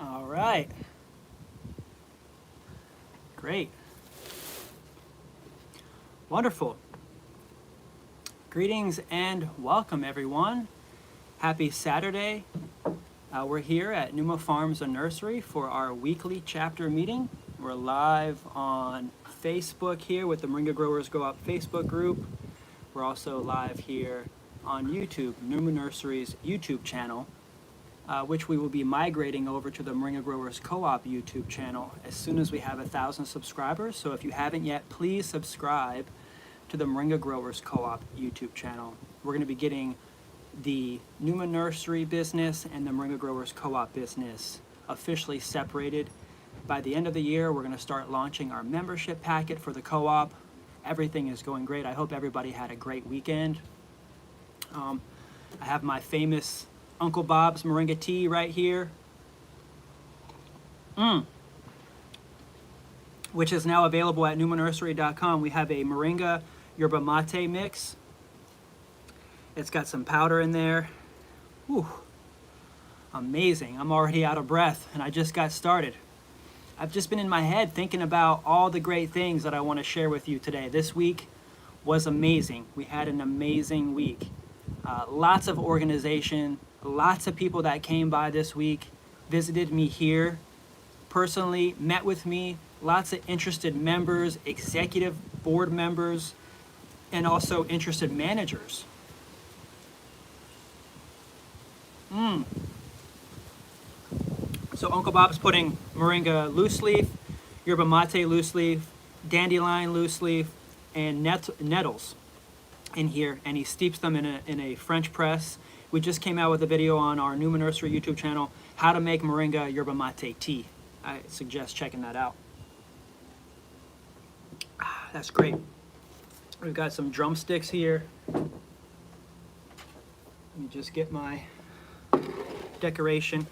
All right. Great. Wonderful. Greetings and welcome, everyone. Happy Saturday. We're here at Numa Farms and Nursery for our weekly chapter meeting. We're live on Facebook here with the Moringa Growers Co-op Facebook group. We're also live here on YouTube, Numa Nursery's YouTube channel, which we will be migrating over to the Moringa Growers Co-op YouTube channel as soon as we have 1,000 subscribers. So if you haven't yet, please subscribe to the Moringa Growers Co-op YouTube channel. We're going to be getting the Numa Nursery business and the Moringa Growers Co-op business officially separated. By the end of the year, we're going to start launching our membership packet for the co-op. Everything is going great. I hope everybody had a great weekend. I have my famous Uncle Bob's Moringa tea right here, which is now available at numanursery.com. We have a Moringa yerba mate mix. It's got some powder in there. Whew. Amazing. I'm already out of breath and I just got started. I've just been in my head thinking about all the great things that I want to share with you today. This week was amazing. We had an amazing week. Lots of organization, lots of people that came by this week, visited me here personally, met with me, lots of interested members, executive board members, and also interested managers. So Uncle Bob's putting Moringa loose leaf, yerba mate loose leaf, dandelion loose leaf, and nettles in here, and he steeps them in a French press. We just came out with a video on our Numa Nursery YouTube channel, how to make Moringa yerba mate tea. I suggest checking that out. That's great. We've got some drumsticks here. Let me just get my decoration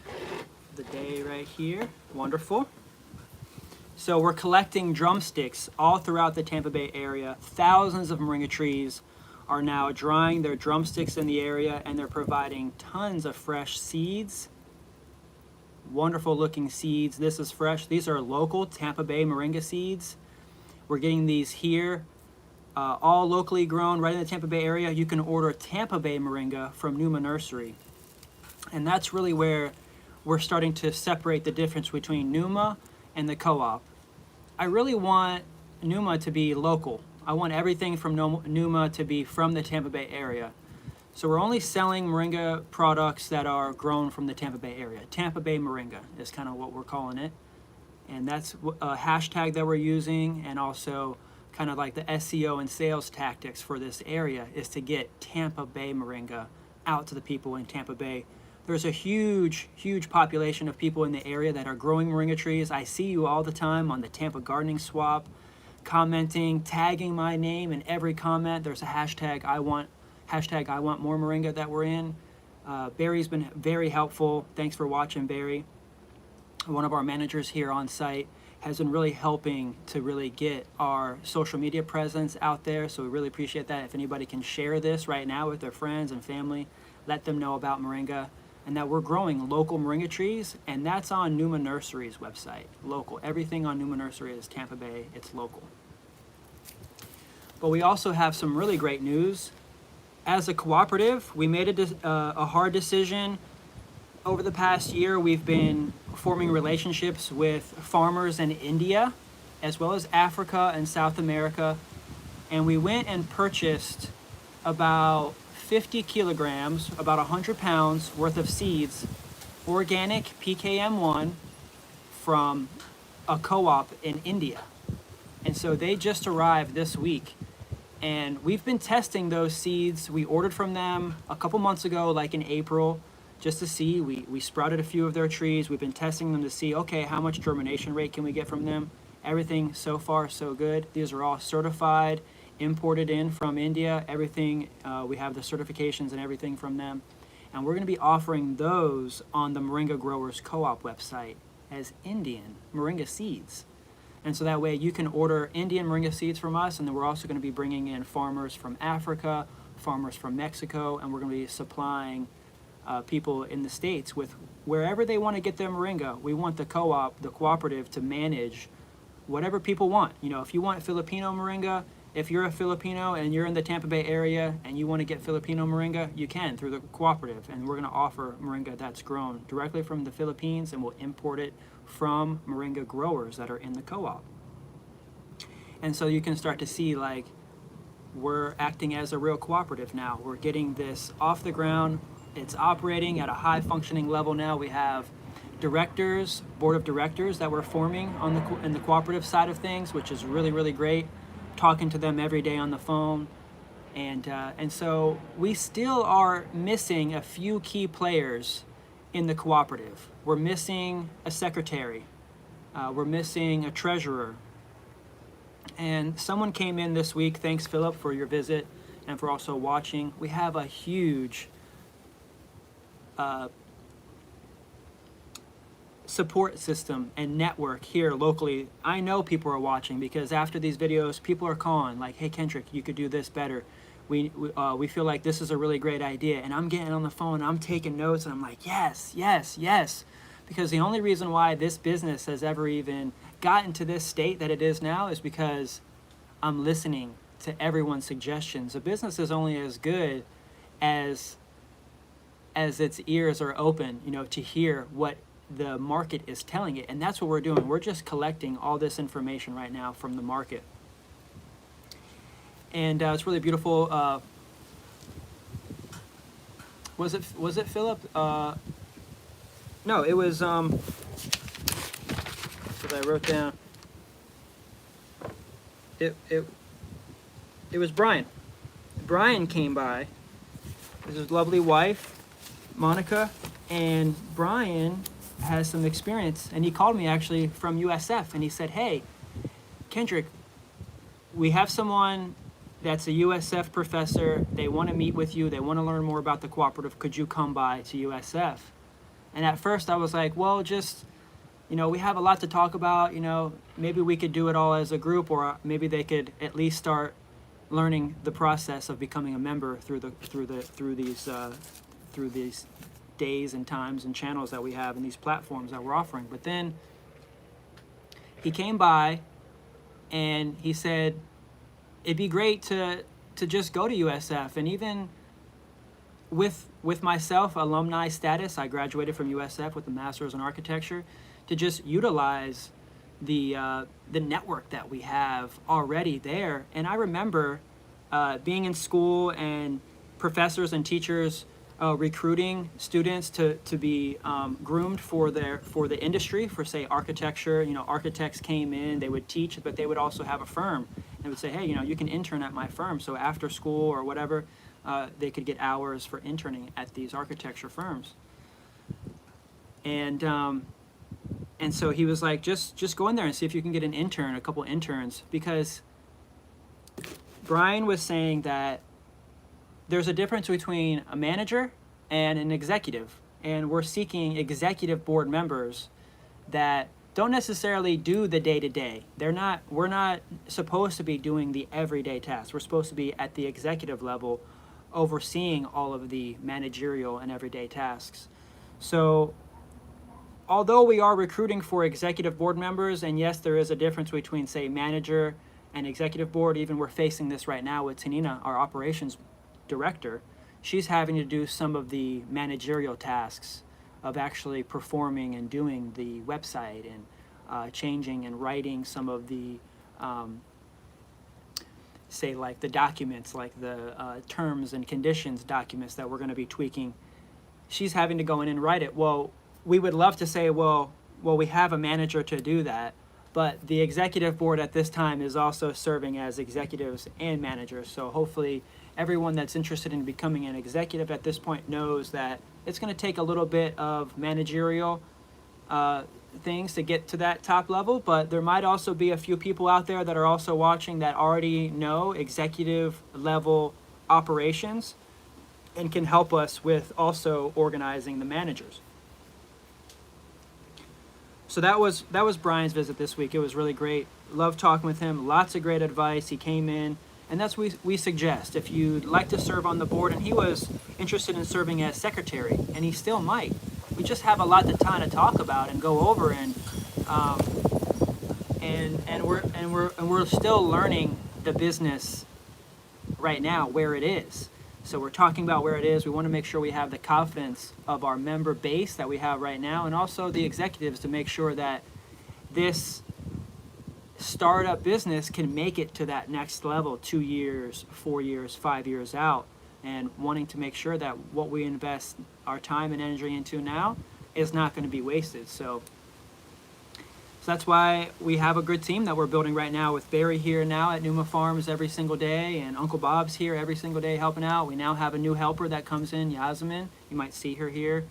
for the day right here. Wonderful. So we're collecting drumsticks all throughout the Tampa Bay area. Thousands of moringa trees are now drying their drumsticks in the area, and they're providing tons of fresh seeds. Wonderful looking seeds. This is fresh. These are local Tampa Bay moringa seeds. We're getting these here, all locally grown right in the Tampa Bay area. You can order Tampa Bay moringa from Numa Nursery. And that's really where we're starting to separate the difference between Numa and the co-op. I really want Numa to be local. I want everything from Numa to be from the Tampa Bay area. So we're only selling moringa products that are grown from the Tampa Bay area. Tampa Bay Moringa is kind of what we're calling it. And that's a hashtag that we're using, and also kind of like the SEO and sales tactics for this area is to get Tampa Bay Moringa out to the people in Tampa Bay. There's a huge, huge population of people in the area that are growing moringa trees. I see you all the time on the Tampa Gardening Swap, commenting, tagging my name in every comment. There's a hashtag I want more moringa that we're in. Barry's been very helpful. Thanks for watching, Barry. One of our managers here on site has been really helping to really get our social media presence out there. So we really appreciate that. If anybody can share this right now with their friends and family, let them know about moringa, and that we're growing local moringa trees, and that's on Numa Nursery's website. Local. Everything on Numa Nursery is Tampa Bay. It's local. But we also have some really great news. As a cooperative, we made a hard decision. Over the past year, we've been forming relationships with farmers in India, as well as Africa and South America, and we went and purchased about 50 kilograms, about 100 pounds worth of seeds, organic PKM1 from a co-op in India. And so they just arrived this week. And we've been testing those seeds. We ordered from them a couple months ago, like in April, just to see. We sprouted a few of their trees. We've been testing them to see, okay, how much germination rate can we get from them? Everything so far so good. These are all certified, imported in from India. Everything, we have the certifications and everything from them. And we're going to be offering those on the Moringa Growers Co-op website as Indian moringa seeds. And so that way you can order Indian moringa seeds from us, and then we're also going to be bringing in farmers from Africa, farmers from Mexico, and we're going to be supplying people in the States with wherever they want to get their moringa. We want the co-op, the cooperative, to manage whatever people want. You know, if you want Filipino moringa, if you're a Filipino and you're in the Tampa Bay area and you want to get Filipino moringa, you can through the cooperative. And we're going to offer moringa that's grown directly from the Philippines, and we'll import it from moringa growers that are in the co-op. And so you can start to see, like, we're acting as a real cooperative now. We're getting this off the ground. It's operating at a high functioning level now. We have directors, board of directors that we're forming on in the cooperative side of things, which is really, really great. Talking to them every day on the phone. And so we still are missing a few key players in the cooperative. We're missing a secretary. We're missing a treasurer. And someone came in this week, thanks Philip for your visit and for also watching. We have a huge support system and network here locally. I know people are watching because after these videos, people are calling like, hey Kendrick, you could do this better. We feel like this is a really great idea. And I'm getting on the phone, I'm taking notes, and I'm like, yes, yes, yes. Because the only reason why this business has ever even gotten to this state that it is now is because I'm listening to everyone's suggestions. A business is only as good as its ears are open, you know, to hear what the market is telling it. And that's what we're doing. We're just collecting all this information right now from the market. And it's really beautiful. Was it Philip? No, it was that I wrote down. It was Brian. Brian came by. His lovely wife, Monica, and Brian has some experience, and he called me actually from USF, and he said, hey, Kendrick, we have someone that's a USF professor. They want to meet with you. They want to learn more about the cooperative. Could you come by to USF? And at first I was like, well, just, you know, we have a lot to talk about. You know, maybe we could do it all as a group, or maybe they could at least start learning the process of becoming a member through these days and times and channels that we have and these platforms that we're offering. But then he came by and he said it'd be great to just go to USF. And even with myself, alumni status, I graduated from USF with a master's in architecture, to just utilize the network that we have already there. And I remember being in school and professors and teachers recruiting students to be groomed for the industry, for say architecture. You know, architects came in, they would teach, but they would also have a firm. They would say, hey, you know, you can intern at my firm. So after school or whatever, they could get hours for interning at these architecture firms. And so he was like, just go in there and see if you can get an intern, a couple interns, because Brian was saying that there's a difference between a manager and an executive, and we're seeking executive board members that don't necessarily do the day-to-day. We're not supposed to be doing the everyday tasks. We're supposed to be at the executive level, overseeing all of the managerial and everyday tasks. So although we are recruiting for executive board members, and yes, there is a difference between, say, manager and executive board. Even we're facing this right now with Tanina, our operations director. She's having to do some of the managerial tasks of actually performing and doing the website and changing and writing some of the say like the documents, like the terms and conditions documents that we're going to be tweaking. She's having to go in and write it. Well, we would love to say, well, we have a manager to do that, but the executive board at this time is also serving as executives and managers. So hopefully everyone that's interested in becoming an executive at this point knows that it's going to take a little bit of managerial things to get to that top level, but there might also be a few people out there that are also watching that already know executive level operations and can help us with also organizing the managers. So that was Brian's visit this week. It was really great. Loved talking with him. Lots of great advice. He came in And that's what we suggest. If you'd like to serve on the board, and he was interested in serving as secretary, and he still might. We just have a lot to kind of talk about and go over, um, and we're still learning the business right now where it is. So we're talking about where it is. We want to make sure we have the confidence of our member base that we have right now, and also the executives to make sure that this startup business can make it to that next level 2 years, 4 years, 5 years out, and wanting to make sure that what we invest our time and energy into now is not going to be wasted. So that's why we have a good team that we're building right now, with Barry here now at Numa Farms every single day, and Uncle Bob's here every single day helping out. We now have a new helper that comes in, Yasmin. You might see her here.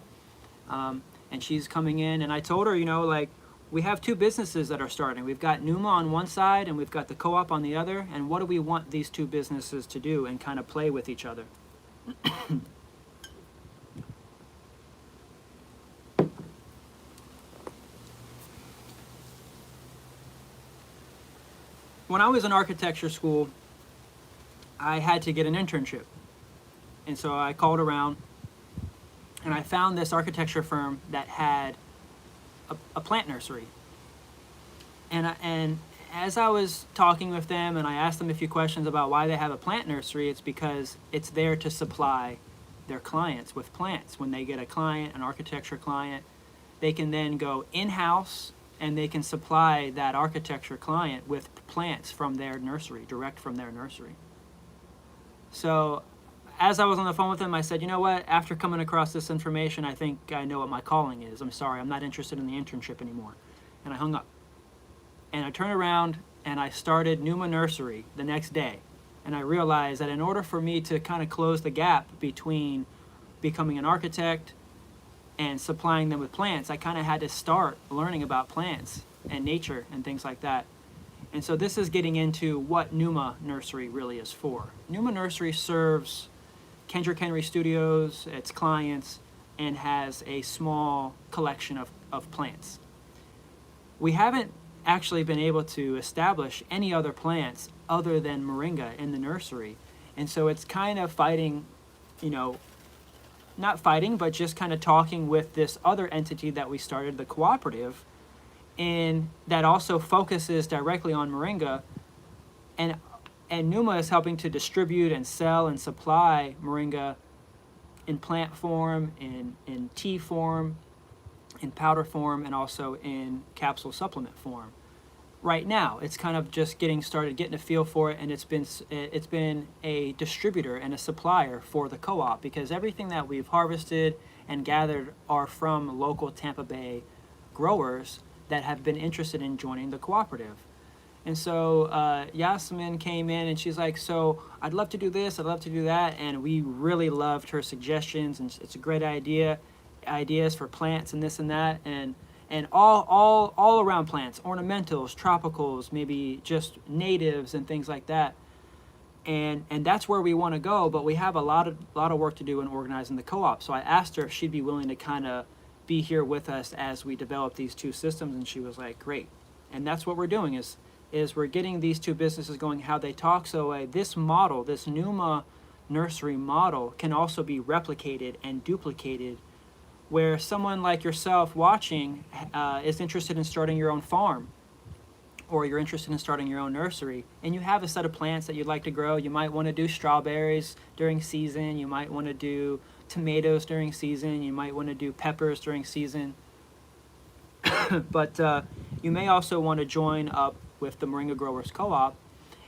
And she's coming in, and I told her, like, we have two businesses that are starting. We've got Numa on one side, and we've got the co-op on the other, and what do we want these two businesses to do and kind of play with each other? When I was in architecture school, I had to get an internship. And so I called around, and I found this architecture firm that had a plant nursery. And as I was talking with them, and I asked them a few questions about why they have a plant nursery, it's because it's there to supply their clients with plants. When they get a client, an architecture client, they can then go in-house and they can supply that architecture client with plants from their nursery, direct from their nursery. So as I was on the phone with them, I said, you know what, after coming across this information, I think I know what my calling is. I'm sorry, I'm not interested in the internship anymore. And I hung up. And I turned around and I started Numa Nursery the next day. And I realized that in order for me to kind of close the gap between becoming an architect and supplying them with plants, I kind of had to start learning about plants and nature and things like that. And so this is getting into what Numa Nursery really is for. Numa Nursery serves Kendrick Henry Studios, its clients, and has a small collection of plants. We haven't actually been able to establish any other plants other than moringa in the nursery. And so it's kind of fighting, not fighting, but just kind of talking with this other entity that we started, the Cooperative, and that also focuses directly on moringa. And Numa is helping to distribute and sell and supply moringa in plant form, in tea form, in powder form, and also in capsule supplement form. Right now, it's kind of just getting started, getting a feel for it, and it's been a distributor and a supplier for the co-op, because everything that we've harvested and gathered are from local Tampa Bay growers that have been interested in joining the cooperative. And so Yasmin came in and she's like, so I'd love to do this, I'd love to do that, and we really loved her suggestions, and it's a great ideas for plants and this and that, and all around plants, ornamentals, tropicals, maybe just natives and things like that. And that's where we want to go, but we have a lot of work to do in organizing the co-op. So I asked her if she'd be willing to kind of be here with us as we develop these two systems, and she was like, great. And that's what we're doing is we're getting these two businesses going, how they talk. So this model, this Numa Nursery model, can also be replicated and duplicated, where someone like yourself watching is interested in starting your own farm, or you're interested in starting your own nursery, and you have a set of plants that you'd like to grow. You might want to do strawberries during season, you might want to do tomatoes during season, you might want to do peppers during season. But you may also want to join up with the Moringa Growers Co-op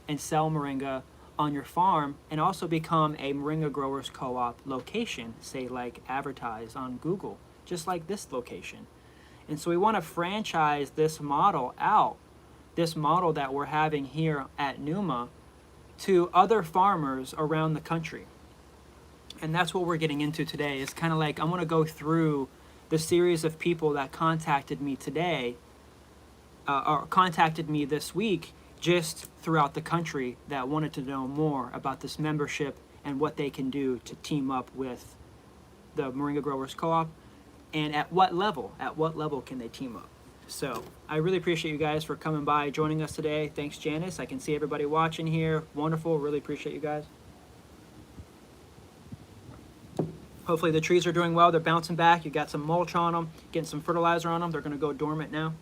and sell moringa on your farm, and also become a Moringa Growers Co-op location, say like advertise on Google, just like this location. And so we want to franchise this model out, this model that we're having here at Numa, to other farmers around the country. And that's what we're getting into today. It's kind of like, I'm going to go through the series of people that contacted me today, or contacted me this week, just throughout the country, that wanted to know more about this membership and what they can do to team up with the Moringa Growers Co-op, and at what level can they team up. So I really appreciate you guys for coming by, joining us today. Thanks, Janice. I can see everybody watching here. Wonderful. Really appreciate you guys. Hopefully the trees are doing well. They're bouncing back. You got some mulch on them, getting some fertilizer on them. They're going to go dormant now.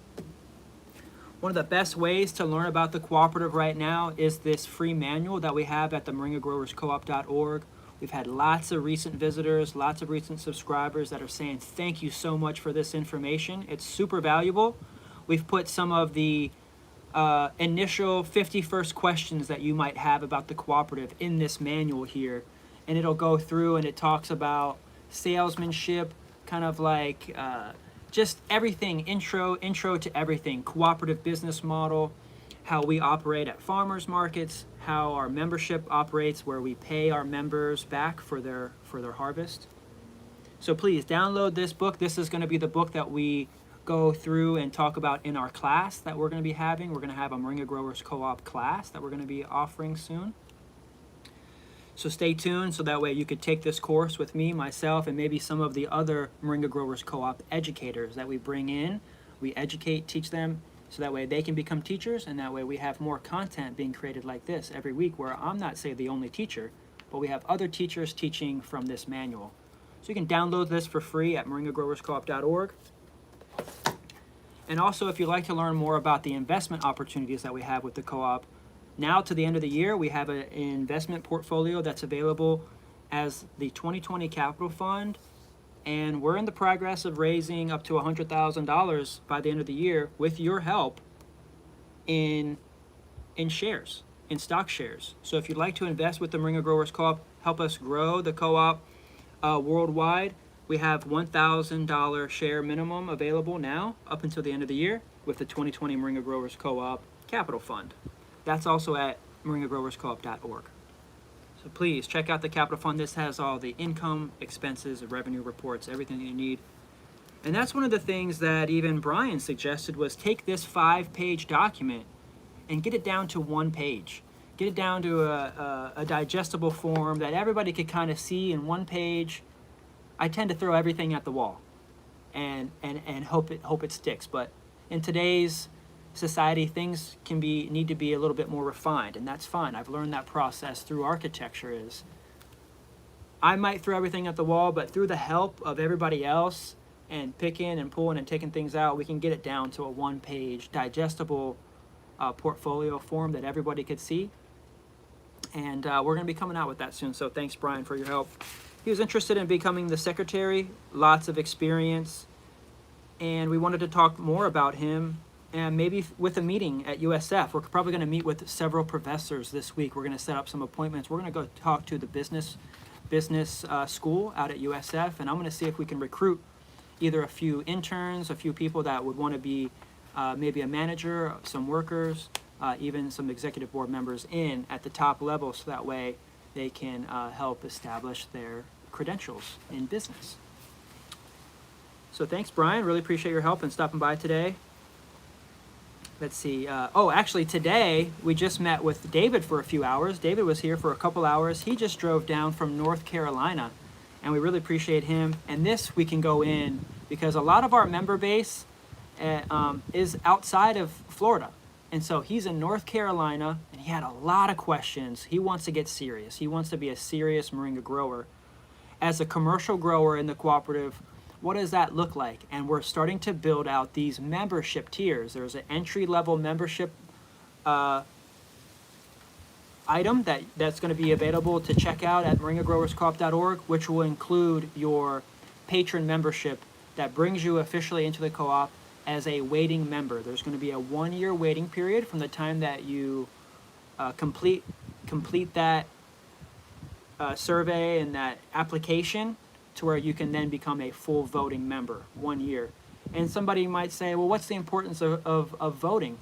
One of the best ways to learn about the cooperative right now is this free manual that we have at the moringagrowerscoop.org. We've had lots of recent visitors, lots of recent subscribers that are saying thank you so much for this information. It's super valuable. We've put some of the initial 50 first questions that you might have about the cooperative in this manual here. And it'll go through and it talks about salesmanship, kind of like just everything, intro to everything, cooperative business model, how we operate at farmers markets, how our membership operates, where we pay our members back for their harvest. So please download this book. This is going to be the book that we go through and talk about in our class that we're going to be having. We're going to have a Moringa Growers Co-op class that we're going to be offering soon. So stay tuned so that way you could take this course with me, myself, and maybe some of the other Moringa Growers Co-op educators that we bring in. We educate, teach them, so that way they can become teachers, and that way we have more content being created like this every week where I'm not, say, the only teacher, but we have other teachers teaching from this manual. So you can download this for free at moringagrowerscoop.org. And also, if you'd like to learn more about the investment opportunities that we have with the co-op, now to the end of the year, we have an investment portfolio that's available as the 2020 Capital Fund, and we're in the progress of raising up to $100,000 by the end of the year with your help in shares, in stock shares. So if you'd like to invest with the Moringa Growers Co-op, help us grow the co-op worldwide, we have $1,000 share minimum available now up until the end of the year with the 2020 Moringa Growers Co-op Capital Fund. That's also at moringagrowerscoop.org. So please check out the Capital Fund. This has all the income, expenses, revenue reports, everything that you need. And that's one of the things that even Brian suggested was take this 5-page document and get it down to 1 page. Get it down to a digestible form that everybody could kind of see in 1 page. I tend to throw everything at the wall and hope it sticks. But in today's society, things need to be a little bit more refined, and that's fine. I've learned that process through architecture. Is I might throw everything at the wall, but through the help of everybody else and picking and pulling and taking things out, we can get it down to a 1-page digestible portfolio form that everybody could see. And we're going to be coming out with that soon. So thanks, Brian, for your help. He was interested in becoming the secretary, lots of experience, and we wanted to talk more about him. And maybe with a meeting at USF, we're probably going to meet with several professors this week. We're going to set up some appointments. We're going to go talk to the business school out at USF, and I'm going to see if we can recruit either a few interns, a few people that would want to be maybe a manager, some workers, even some executive board members in at the top level, so that way they can help establish their credentials in business. So thanks, Brian. Really appreciate your help and stopping by today. Let's see. Actually, today we just met with David for a few hours. David was here for a couple hours. He just drove down from North Carolina, and we really appreciate him. And this we can go in because a lot of our member base is outside of Florida. And so he's in North Carolina, and he had a lot of questions. He wants to get serious. He wants to be a serious moringa grower. As a commercial grower in the cooperative, what does that look like? And we're starting to build out these membership tiers. There's an entry-level membership item that's going to be available to check out at moringagrowerscoop.org, which will include your patron membership that brings you officially into the co-op as a waiting member. There's going to be a 1-year waiting period from the time that you complete that survey and that application to where you can then become a full voting member, 1 year. And somebody might say, well, what's the importance of voting?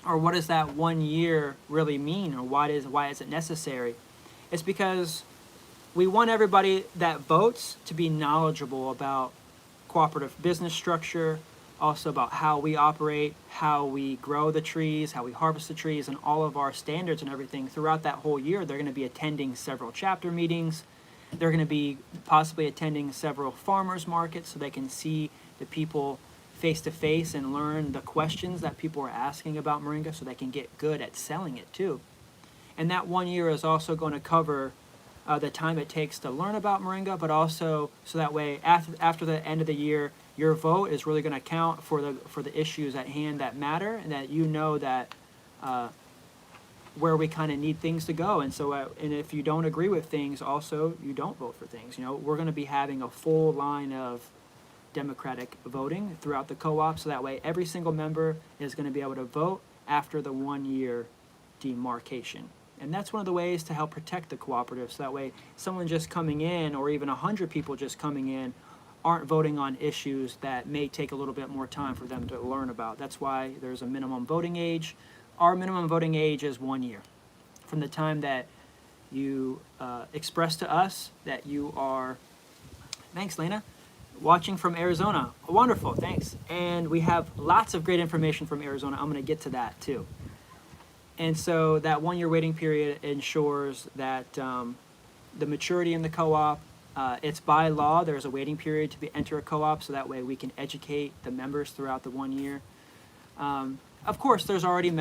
Or what does that 1 year really mean? Or why is it necessary? It's because we want everybody that votes to be knowledgeable about cooperative business structure, also about how we operate, how we grow the trees, how we harvest the trees, and all of our standards and everything. Throughout that whole year, they're going to be attending several chapter meetings. They're going to be possibly attending several farmers markets so they can see the people face-to-face and learn the questions that people are asking about Moringa so they can get good at selling it too. And that 1 year is also going to cover the time it takes to learn about Moringa, but also so that way after the end of the year, your vote is really going to count for the issues at hand that matter, and that you know that where we kind of need things to go. And so and if you don't agree with things, also you don't vote for things. We're going to be having a full line of democratic voting throughout the co-op, so that way every single member is going to be able to vote after the 1 year demarcation. And that's one of the ways to help protect the cooperative, so that way someone just coming in, or even 100 people just coming in, aren't voting on issues that may take a little bit more time for them to learn about. That's why there's a minimum voting age. Our minimum voting age is 1 year. From the time that you express to us that you are, thanks Lena, watching from Arizona. Wonderful, thanks. And we have lots of great information from Arizona. I'm going to get to that too. And so that 1 year waiting period ensures that the maturity in the co-op, it's by law, there's a waiting period to enter a co-op, so that way we can educate the members throughout the 1 year. Of course, there's already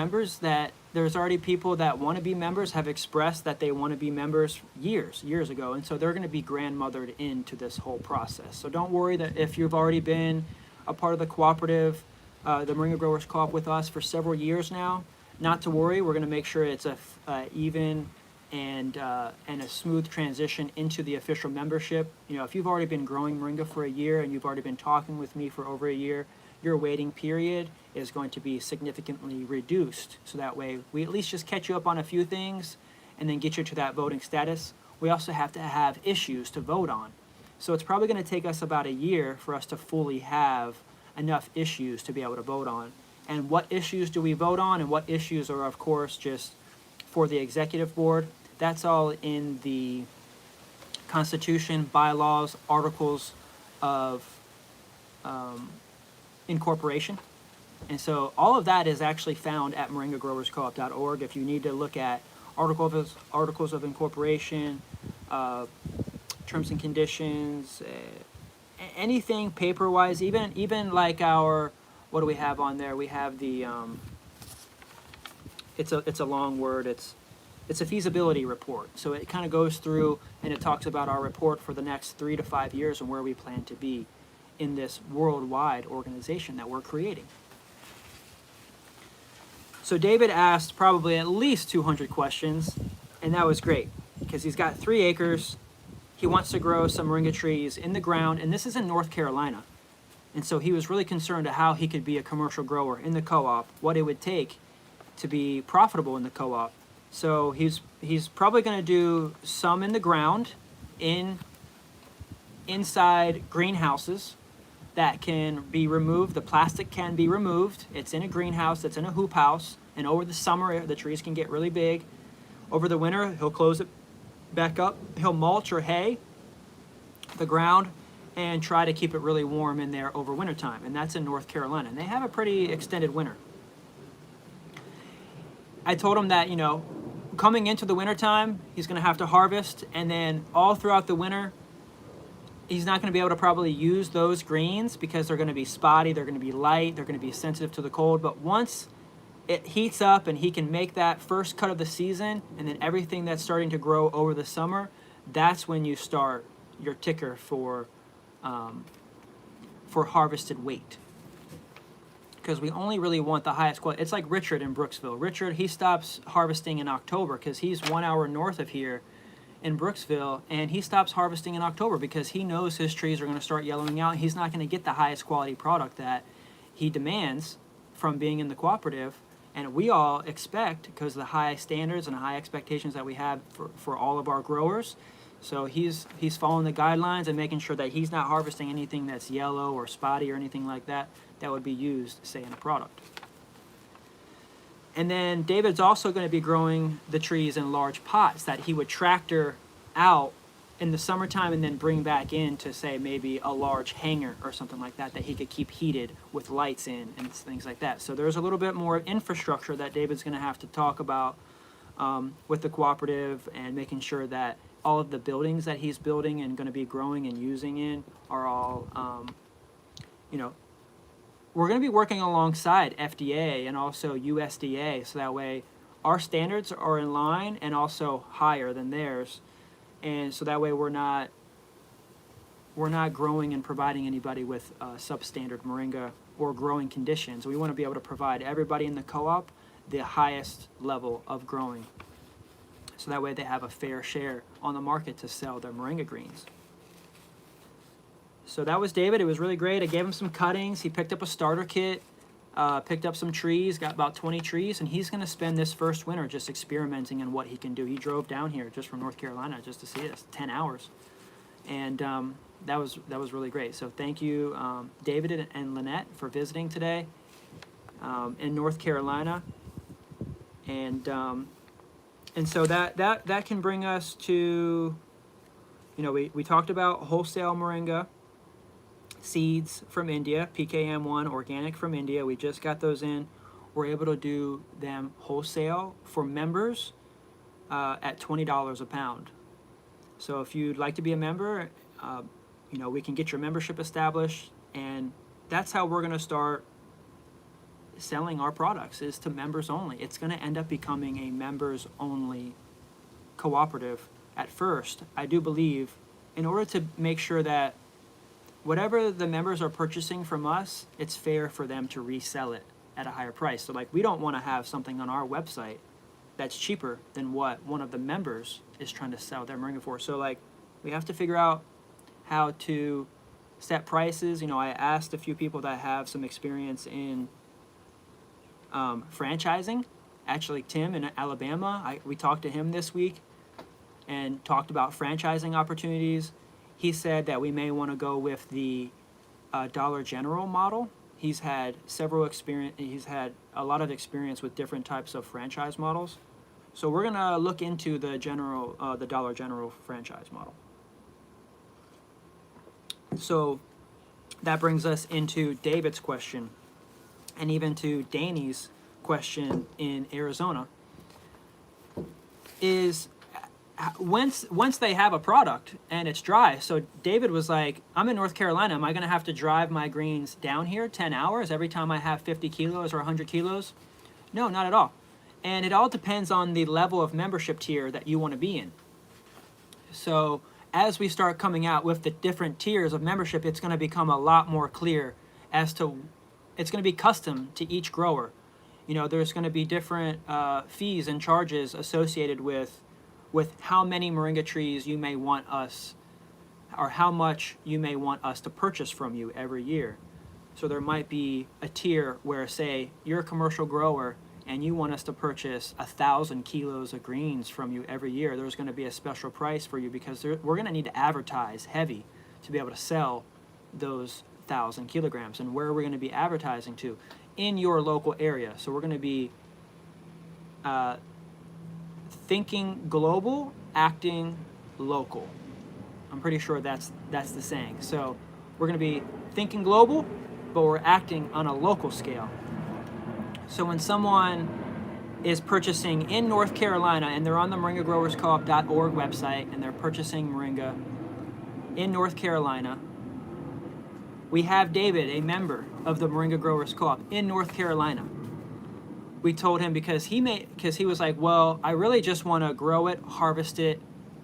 people that want to be members, have expressed that they want to be members years ago, and so they're going to be grandmothered into this whole process. So don't worry that if you've already been a part of the cooperative, the Moringa Growers Co-op with us for several years now, not to worry. We're going to make sure it's a even and a smooth transition into the official membership. If you've already been growing Moringa for a year and you've already been talking with me for over a year, your waiting period is going to be significantly reduced. So that way we at least just catch you up on a few things and then get you to that voting status. We also have to have issues to vote on. So it's probably going to take us about a year for us to fully have enough issues to be able to vote on. And what issues do we vote on, and what issues are, of course, just for the executive board? That's all in the Constitution, bylaws, articles of incorporation. And so all of that is actually found at moringagrowerscoop.org. If you need to look at articles of incorporation, terms and conditions, anything paper-wise, even like our, what do we have on there? We have the, it's a long word. It's a feasibility report. So it kind of goes through and it talks about our report for the next 3 to 5 years and where we plan to be in this worldwide organization that we're creating. So David asked probably at least 200 questions, and that was great because he's got 3 acres. He wants to grow some moringa trees in the ground, and this is in North Carolina. And so he was really concerned of how he could be a commercial grower in the co-op, what it would take to be profitable in the co-op. So he's probably going to do some in the ground, inside greenhouses that can be removed. The plastic can be removed. It's in a greenhouse, it's in a hoop house, and over the summer the trees can get really big. Over the winter he'll close it back up. He'll mulch or hay the ground and try to keep it really warm in there over wintertime, and that's in North Carolina. And they have a pretty extended winter. I told him that, coming into the wintertime, he's going to have to harvest, and then all throughout the winter, he's not going to be able to probably use those greens because they're going to be spotty, they're going to be light, they're going to be sensitive to the cold. But once it heats up and he can make that first cut of the season, and then everything that's starting to grow over the summer, that's when you start your ticker for harvested weight. Because we only really want the highest quality. It's like Richard in Brooksville. Richard, he stops harvesting in October because he's 1 hour north of here in Brooksville, and he stops harvesting in October because he knows his trees are going to start yellowing out. He's not going to get the highest quality product that he demands from being in the cooperative. And we all expect, because of the high standards and high expectations that we have for all of our growers. So he's following the guidelines and making sure that he's not harvesting anything that's yellow or spotty or anything like that would be used, say, in a product. And then David's also going to be growing the trees in large pots that he would tractor out in the summertime and then bring back in to, say, maybe a large hanger or something like that he could keep heated with lights in and things like that. So there's a little bit more infrastructure that David's going to have to talk about with the cooperative, and making sure that all of the buildings that he's building and going to be growing and using in are all, we're going to be working alongside FDA and also USDA, so that way our standards are in line and also higher than theirs, and so that way we're not growing and providing anybody with substandard moringa or growing conditions. We want to be able to provide everybody in the co-op the highest level of growing, so that way they have a fair share on the market to sell their moringa greens. So that was David. It was really great. I gave him some cuttings. He picked up a starter kit, picked up some trees, got about 20 trees, and he's going to spend this first winter just experimenting in what he can do. He drove down here just from North Carolina just to see this, 10 hours. And that was really great. So thank you, David and Lynette, for visiting today in North Carolina. And so that can bring us to, we talked about wholesale moringa seeds from India, PKM1 organic from India. We just got those in. We're able to do them wholesale for members at $20 a pound. So if you'd like to be a member, we can get your membership established, and that's how we're going to start selling our products, is to members only. It's going to end up becoming a members only cooperative at first. I do believe, in order to make sure that whatever the members are purchasing from us, it's fair for them to resell it at a higher price. So we don't want to have something on our website that's cheaper than what one of the members is trying to sell their moringa for. So we have to figure out how to set prices. I asked a few people that have some experience in franchising. Actually, Tim in Alabama, we talked to him this week and talked about franchising opportunities. He said that we may want to go with the Dollar General model. He's had He's had a lot of experience with different types of franchise models. So we're gonna look into the Dollar General franchise model. So that brings us into David's question, and even to Danny's question in Arizona. Is once they have a product and it's dry. So David was like, I'm in North Carolina. Am I going to have to drive my greens down here 10 hours every time I have 50 kilos or 100 kilos? No, not at all. And it all depends on the level of membership tier that you want to be in. So as we start coming out with the different tiers of membership, it's going to become a lot more clear as to, it's going to be custom to each grower. There's going to be different fees and charges associated with how many moringa trees you may want us, or how much you may want us to purchase from you every year. So there might be a tier where, say, you're a commercial grower and you want us to purchase 1,000 kilos of greens from you every year. There's going to be a special price for you, because we're going to need to advertise heavy to be able to sell those 1,000 kilograms. And where are we going to be advertising to? In your local area. So we're going to be thinking global, acting local. I'm pretty sure that's the saying. So we're going to be thinking global, but we're acting on a local scale. So when someone is purchasing in North Carolina and they're on the moringagrowerscoop.org website and they're purchasing moringa in North Carolina, we have David, a member of the Moringa Growers Co-op in North Carolina. We told him because he was like, well, I really just want to grow it, harvest it,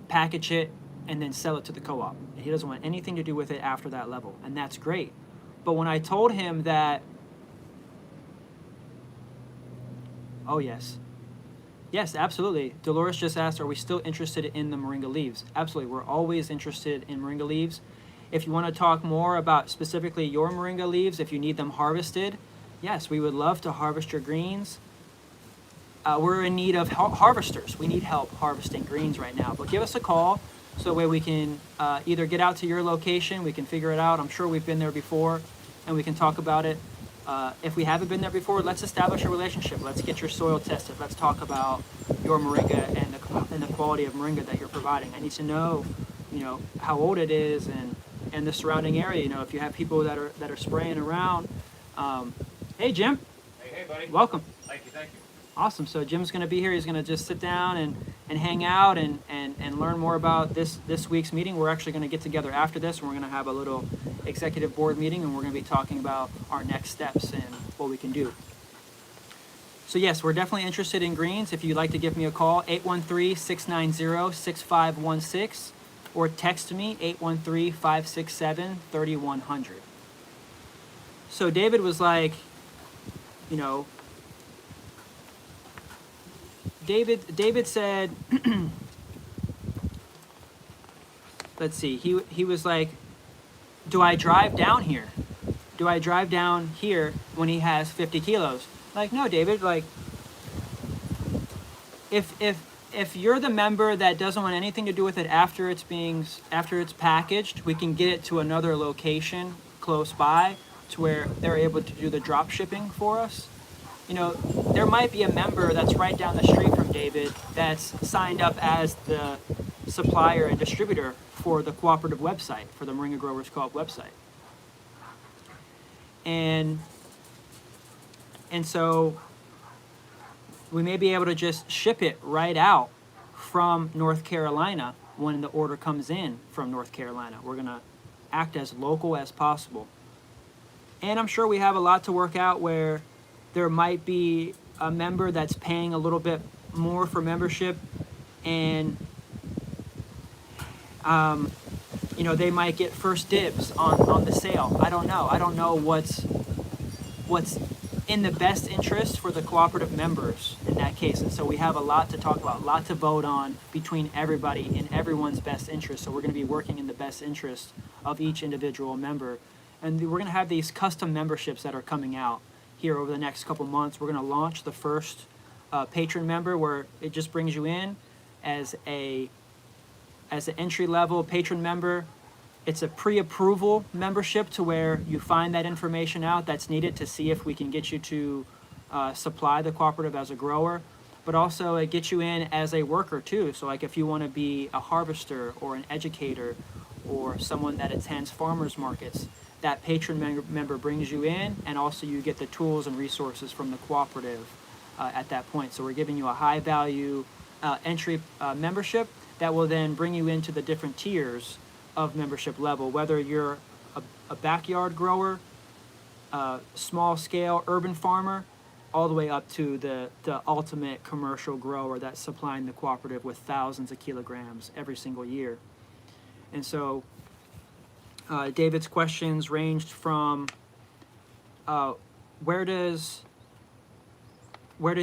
package it, and then sell it to the co-op. And he doesn't want anything to do with it after that level, and that's great. But when I told him that, oh yes, absolutely. Dolores just asked, are we still interested in the moringa leaves? Absolutely, we're always interested in moringa leaves. If you want to talk more about specifically your moringa leaves, if you need them harvested, yes, we would love to harvest your greens. We're in need of harvesters. We need help harvesting greens right now. But give us a call so that way we can either get out to your location, we can figure it out. I'm sure we've been there before, and we can talk about it. If we haven't been there before, let's establish a relationship. Let's get your soil tested. Let's talk about your moringa and the quality of moringa that you're providing. I need to know, how old it is and the surrounding area. If you have people that are spraying around. Hey, Jim. Hey, buddy. Welcome. Thank you. Awesome. So Jim's going to be here. He's going to just sit down and hang out and learn more about this week's meeting. We're actually going to get together after this, and we're going to have a little executive board meeting, and we're going to be talking about our next steps and what we can do. So yes, we're definitely interested in greens. If you'd like to give me a call, 813-690-6516, or text me, 813-567-3100. So David was like, you know, David said, let's see, he was like, do I drive down here? Do I drive down here when he has 50 kilos? Like, no, David, like, if you're the member that doesn't want anything to do with it after it's packaged, we can get it to another location close by to where they're able to do the drop shipping for us. You know, there might be a member that's right down the street from David that's signed up as the supplier and distributor for the Cooperative website, for the Moringa Growers Co-op website. And so we may be able to just ship it right out from North Carolina when the order comes in from North Carolina. We're going to act as local as possible. And I'm sure we have a lot to work out where there might be a member that's paying a little bit more for membership, and you know, they might get first dibs on the sale. I don't know what's in the best interest for the cooperative members in that case. And so we have a lot to talk about, a lot to vote on between everybody in everyone's best interest. So we're going to be working in the best interest of each individual member. And we're going to have these custom memberships that are coming out here over the next couple months. We're going to launch the first patron member, where it just brings you in as an entry-level patron member. It's a pre-approval membership to where you find that information out that's needed to see if we can get you to supply the cooperative as a grower. But also it gets you in as a worker too. So like if you want to be a harvester or an educator or someone that attends farmers markets, that patron member brings you in, and also you get the tools and resources from the cooperative at that point. So we're giving you a high value entry membership that will then bring you into the different tiers of membership level, whether you're a backyard grower, small scale urban farmer, all the way up to the ultimate commercial grower that's supplying the cooperative with thousands of kilograms every single year. And so David's questions ranged from where does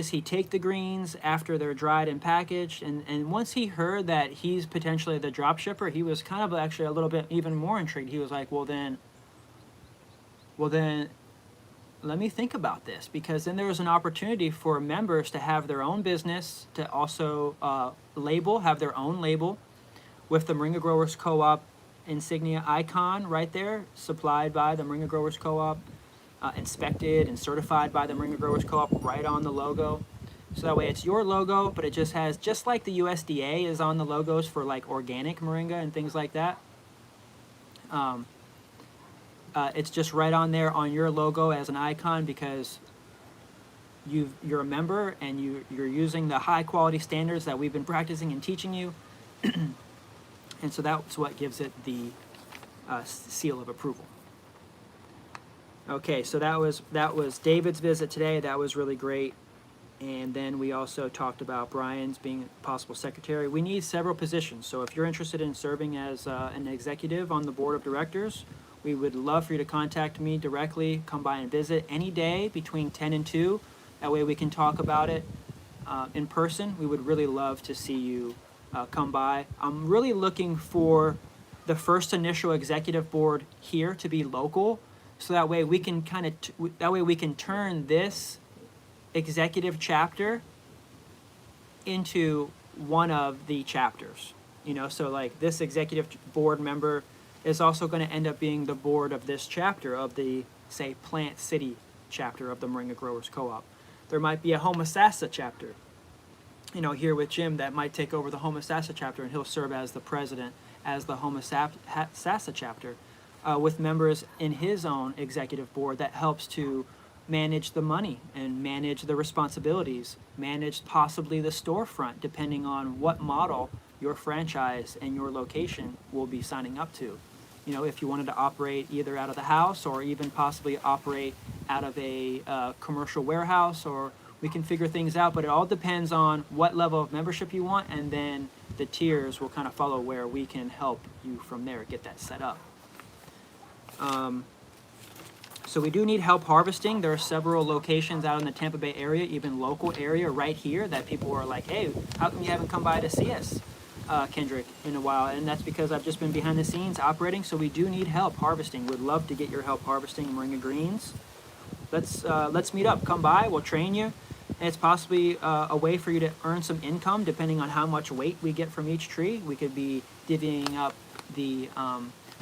he take the greens after they're dried and packaged? And once he heard that he's potentially the drop shipper, he was kind of actually a little bit even more intrigued. He was like, well then let me think about this, because then there was an opportunity for members to have their own business, to also have their own label with the Moringa Growers Co-op insignia icon right there, supplied by the Moringa Growers Co-op, inspected and certified by the Moringa Growers Co-op right on the logo. So that way it's your logo, but it just has, just like the USDA is on the logos for like organic moringa and things like that. It's just right on there on your logo as an icon, because you're a member and you're using the high quality standards that we've been practicing and teaching you. And so that's what gives it the seal of approval. Okay, so that was David's visit today. That was really great. And then we also talked about Brian's being possible secretary. We need several positions. So if you're interested in serving as an executive on the board of directors, we would love for you to contact me directly. Come by and visit any day between 10 and 2. That way we can talk about it in person. We would really love to see you come by. I'm really looking for the first initial executive board here to be local, so that way we can turn this executive chapter into one of the chapters. You know, so like this executive board member is also going to end up being the board of this chapter of the, say, Plant City chapter of the Moringa Growers Co-op. There might be a Homosassa chapter, you know, here with Jim, that might take over the Homosassa chapter, and he'll serve as the president as the Homosassa chapter, with members in his own executive board that helps to manage the money and manage the responsibilities, manage possibly the storefront, depending on what model your franchise and your location will be signing up to. You know, if you wanted to operate either out of the house or even possibly operate out of a commercial warehouse, or we can figure things out, but it all depends on what level of membership you want, and then the tiers will kind of follow where we can help you from there get that set up. So we do need help harvesting. There are several locations out in the Tampa Bay area, even local area right here, that people are like, hey, how come you haven't come by to see us, Kendrick, in a while? And that's because I've just been behind the scenes operating, so we do need help harvesting. We'd love to get your help harvesting moringa greens. Let's meet up. Come by, we'll train you. And it's possibly a way for you to earn some income depending on how much weight we get from each tree. We could be divvying up the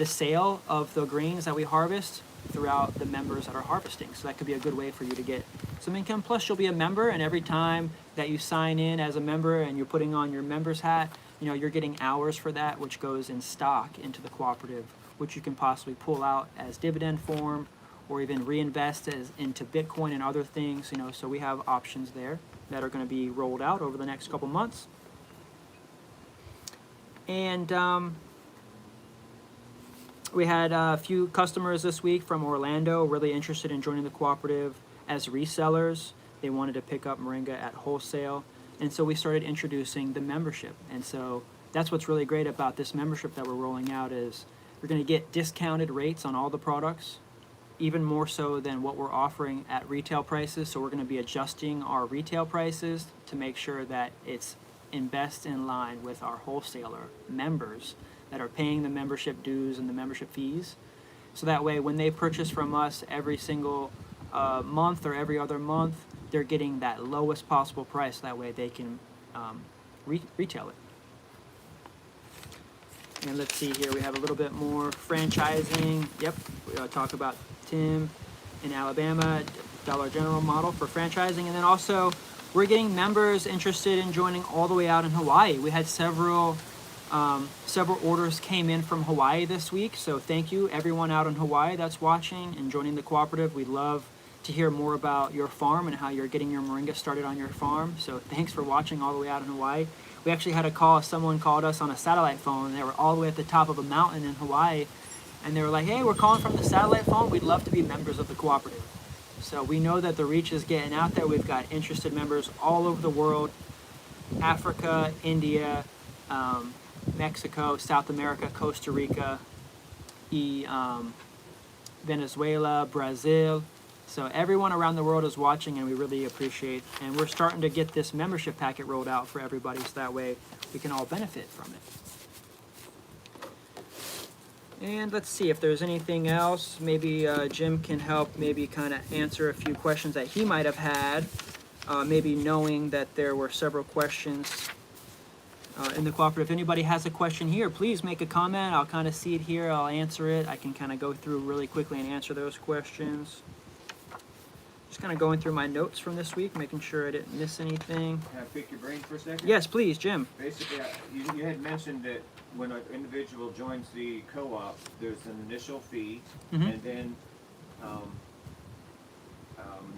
sale of the greens that we harvest throughout the members that are harvesting. So that could be a good way for you to get some income. Plus, you'll be a member, and every time that you sign in as a member and you're putting on your member's hat, you know, you're getting hours for that, which goes in stock into the cooperative, which you can possibly pull out as dividend form or even reinvest into Bitcoin and other things. You know, so we have options there that are going to be rolled out over the next couple months. And we had a few customers this week from Orlando really interested in joining the cooperative as resellers. They wanted to pick up moringa at wholesale, and so we started introducing the membership. And so that's what's really great about this membership that we're rolling out is we're going to get discounted rates on all the products, even more so than what we're offering at retail prices. So we're going to be adjusting our retail prices to make sure that it's best in line with our wholesaler members that are paying the membership dues and the membership fees. So that way, when they purchase from us every single month or every other month, they're getting that lowest possible price. That way they can retail it. And let's see here, we have a little bit more franchising. Yep, we'll talk about Tim in Alabama, Dollar General model for franchising. And then also, we're getting members interested in joining all the way out in Hawaii. We had several orders came in from Hawaii this week, so thank you everyone out in Hawaii that's watching and joining the cooperative. We'd love to hear more about your farm and how you're getting your moringa started on your farm. So thanks for watching all the way out in Hawaii. We actually had a call, someone called us on a satellite phone, and they were all the way at the top of a mountain in Hawaii, and they were like, hey, we're calling from the satellite phone, we'd love to be members of the cooperative. So we know that the reach is getting out there. We've got interested members all over the world, Africa, India, Mexico, South America, Costa Rica, Venezuela, Brazil. So everyone around the world is watching, and we really appreciate. And we're starting to get this membership packet rolled out for everybody, so that way we can all benefit from it. And let's see if there's anything else. Maybe Jim can help maybe kind of answer a few questions that he might have had, maybe knowing that there were several questions in the cooperative. If anybody has a question here, please make a comment. I'll kind of see it here. I'll answer it. I can kind of go through really quickly and answer those questions. Just kind of going through my notes from this week, making sure I didn't miss anything. Can I pick your brain for a second? Yes, please, Jim. Basically, you had mentioned that when an individual joins the co-op, there's an initial fee, and then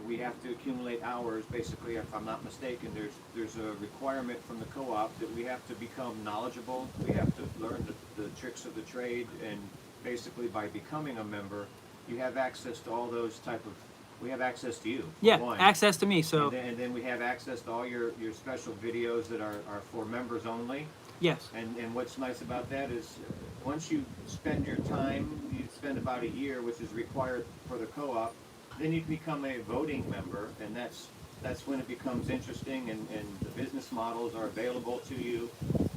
we have to accumulate hours. Basically, if I'm not mistaken, there's a requirement from the co-op that we have to become knowledgeable. We have to learn the tricks of the trade, and basically by becoming a member, you have access to all those type of. We have access to you. Yeah, access to me. So. And then we have access to all your special videos that are for members only. Yes. And what's nice about that is once you spend your time, you spend about a year, which is required for the co-op, then you can become a voting member, and that's when it becomes interesting, and the business models are available to you,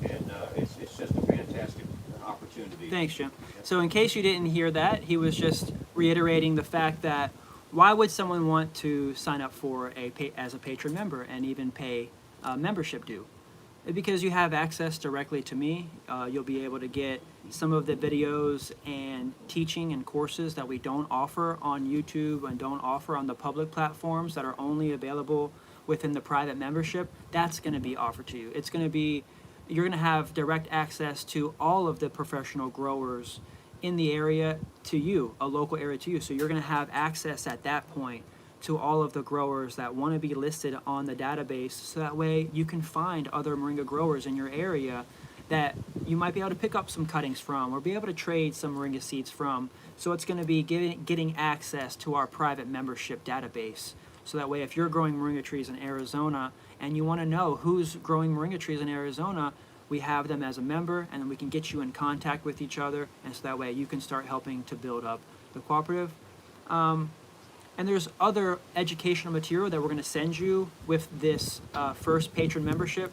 and it's just a fantastic opportunity. Thanks, Jim. So in case you didn't hear that, he was just reiterating the fact that why would someone want to sign up for as a patron member and even pay membership due? Because you have access directly to me. You'll be able to get some of the videos and teaching and courses that we don't offer on YouTube and don't offer on the public platforms that are only available within the private membership. That's going to be offered to you. It's going to be, you're going to have direct access to all of the professional growers in the area to you, a local area to you. So you're going to have access at that point to all of the growers that want to be listed on the database, so that way you can find other moringa growers in your area that you might be able to pick up some cuttings from or be able to trade some moringa seeds from. So it's going to be getting access to our private membership database. So that way if you're growing moringa trees in Arizona and you want to know who's growing moringa trees in Arizona, we have them as a member, and then we can get you in contact with each other, and so that way you can start helping to build up the cooperative. And there's other educational material that we're going to send you with this first patron membership.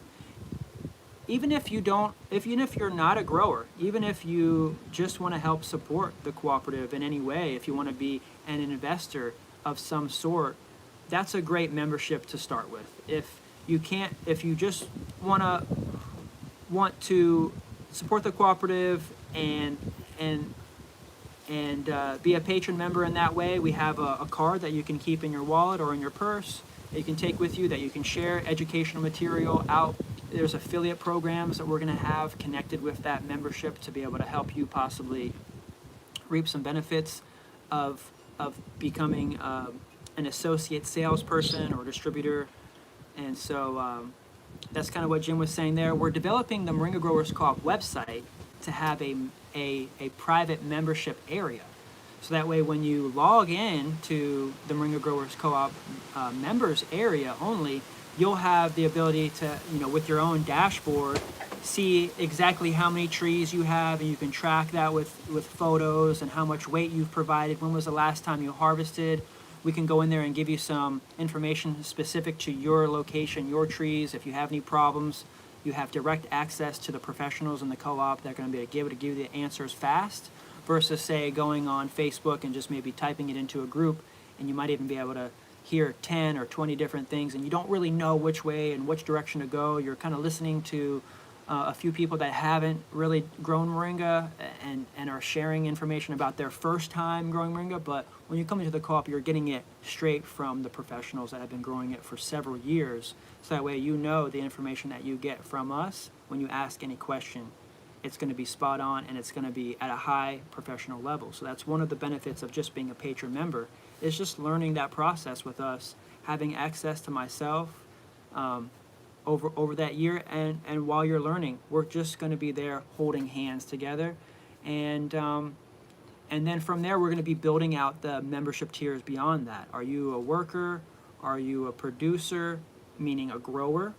Even if you're not a grower, even if you just want to help support the cooperative in any way, if you want to be an investor of some sort, that's a great membership to start with. If you just want to support the cooperative and be a patron member in that way, we have a card that you can keep in your wallet or in your purse that you can take with you, that you can share educational material out. There's affiliate programs that we're going to have connected with that membership to be able to help you possibly reap some benefits of becoming an associate salesperson or distributor. And so that's kind of what Jim was saying there. We're developing the Moringa Growers Co-op website to have a private membership area. So that way when you log in to the Moringa Growers Co-op members area only, you'll have the ability to, with your own dashboard, see exactly how many trees you have, and you can track that with photos and how much weight you've provided, when was the last time you harvested. We can go in there and give you some information specific to your location, your trees. If you have any problems, you have direct access to the professionals in the co-op that are going to be able to give you the answers fast, versus, say, going on Facebook and just maybe typing it into a group, and you might even be able to hear 10 or 20 different things, and you don't really know which way and which direction to go. You're kind of listening to a few people that haven't really grown moringa and are sharing information about their first time growing moringa, but when you come into the co-op, you're getting it straight from the professionals that have been growing it for several years. So that way you know the information that you get from us, when you ask any question, it's going to be spot on and it's going to be at a high professional level. So that's one of the benefits of just being a patron member, is just learning that process with us, having access to myself over that year, and while you're learning, we're just going to be there holding hands together, and then from there we're going to be building out the membership tiers beyond that. Are you a worker? Are you a producer, meaning a grower?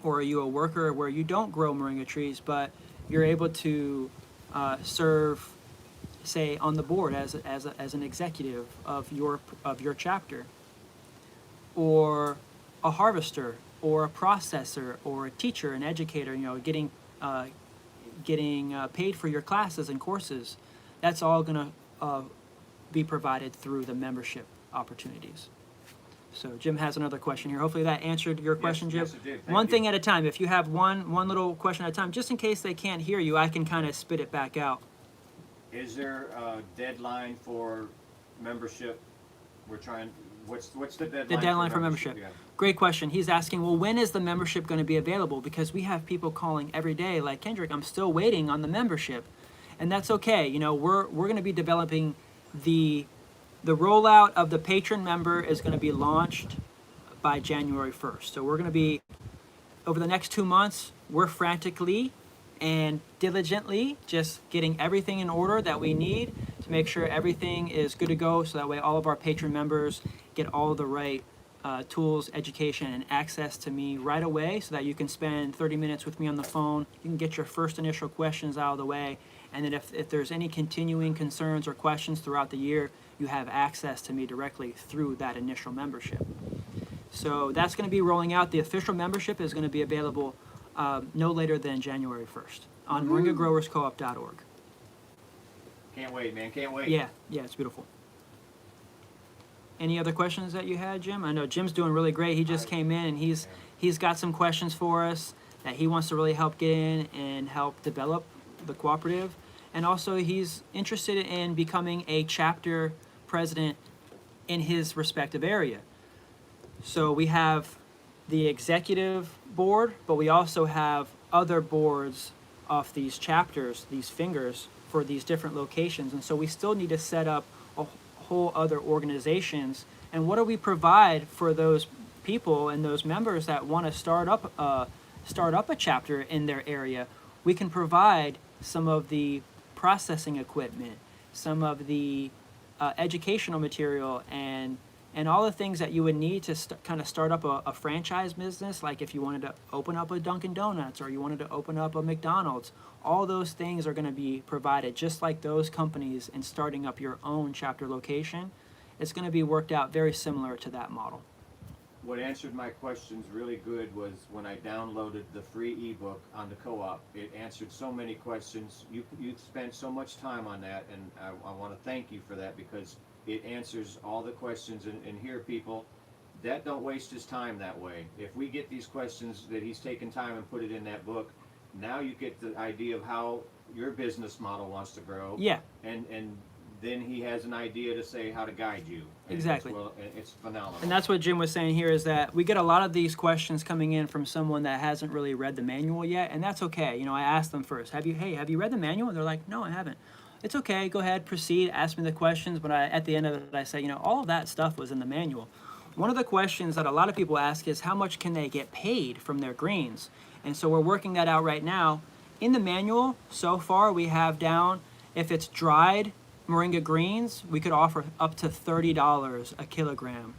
Or are you a worker where you don't grow moringa trees, but you're able to serve, say, on the board as an executive of your chapter, or a harvester, or a processor, or a teacher, an educator, getting paid for your classes and courses. That's all going to be provided through the membership opportunities. So Jim has another question here. Hopefully that answered your question, Jim. Yes, it did. Thank One you. thing at a time. If you have one little question at a time, just in case they can't hear you, I can kind of spit it back out. Is there a deadline for membership? What's the deadline? The deadline for membership. Yeah. Great question. He's asking, well, when is the membership going to be available? Because we have people calling every day like, Kendrick, I'm still waiting on the membership. And that's okay. We're going to be developing the rollout of the patron member is going to be launched by January 1st. So we're going to be, over the next 2 months, we're frantically and diligently just getting everything in order that we need to make sure everything is good to go, so that way all of our patron members get all the right tools, education, and access to me right away, so that you can spend 30 minutes with me on the phone. You can get your first initial questions out of the way, and then if there's any continuing concerns or questions throughout the year, you have access to me directly through that initial membership. So that's going to be rolling out. The official membership is going to be available no later than January 1st on moringagrowerscoop.org. Can't wait, man. Can't wait. Yeah, it's beautiful. Any other questions that you had, Jim? I know Jim's doing really great. He just came in and he's got some questions for us that he wants to really help get in and help develop the cooperative. And also he's interested in becoming a chapter president in his respective area. So we have the executive board, but we also have other boards off these chapters, these fingers, for these different locations. And so we still need to set up a whole other organizations And what do we provide for those people and those members that want to start up a chapter in their area? We can provide some of the processing equipment, some of the educational material, and all the things that you would need to kind of start up a franchise business. Like if you wanted to open up a Dunkin' Donuts or you wanted to open up a McDonald's, all those things are going to be provided just like those companies in starting up your own chapter location. It's going to be worked out very similar to that model. What answered my questions really good was when I downloaded the free ebook on the co-op. It answered so many questions. You spent so much time on that, and I want to thank you for that, because it answers all the questions. And here, people, that don't waste his time that way. If we get these questions that he's taken time and put it in that book, now you get the idea of how your business model wants to grow. Yeah. And then he has an idea to say how to guide you. And Exactly. Well, it's phenomenal. And that's what Jim was saying here, is that we get a lot of these questions coming in from someone that hasn't really read the manual yet, and that's okay. You know, I asked them first, have you read the manual? And they're like, no, I haven't. It's okay, go ahead, proceed, ask me the questions, but at the end of it, I say, all of that stuff was in the manual. One of the questions that a lot of people ask is, how much can they get paid from their greens? And so we're working that out right now. In the manual, so far, we have down, if it's dried Moringa greens, we could offer up to $30 a kilogram.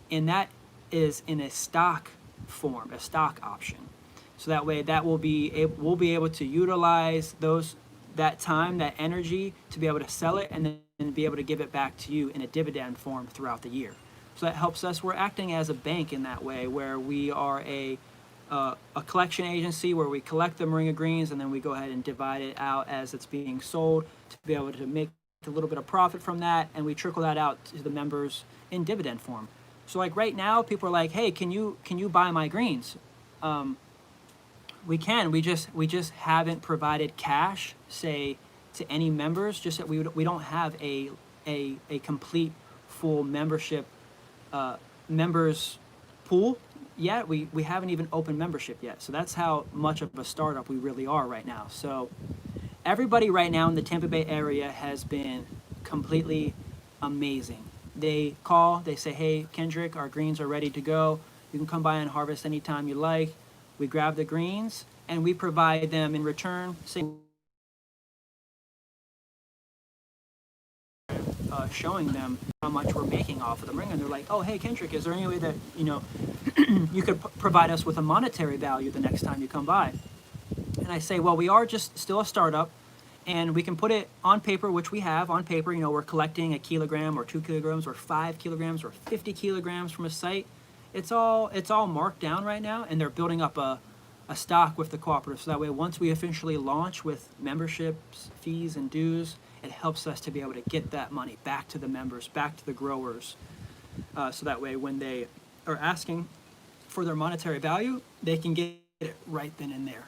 And that is in a stock form, a stock option. So that way we'll be able to utilize that time, that energy, to be able to sell it and then be able to give it back to you in a dividend form throughout the year. So that helps us. We're acting as a bank in that way, where we are a collection agency where we collect the Moringa greens and then we go ahead and divide it out as it's being sold to be able to make a little bit of profit from that, and we trickle that out to the members in dividend form. So like right now, people are like, hey, can you buy my greens? We can. We just haven't provided cash, say, to any members. Just that we don't have a complete full membership members pool yet. We haven't even opened membership yet. So that's how much of a startup we really are right now. So everybody right now in the Tampa Bay area has been completely amazing. They call, they say, hey, Kendrick, our greens are ready to go. You can come by and harvest anytime you like. We grab the greens and we provide them in return, showing them how much we're making off of the Moringa. And they're like, oh, hey, Kendrick, is there any way that, you could provide us with a monetary value the next time you come by? And I say, well, we are just still a startup, and we can put it on paper, which we have on paper. We're collecting a kilogram or 2 kilograms or 5 kilograms or 50 kilograms from a site. It's all marked down right now, and they're building up a stock with the cooperative. So that way, once we officially launch with memberships, fees, and dues, it helps us to be able to get that money back to the members, back to the growers. So that way, when they are asking for their monetary value, they can get it right then and there.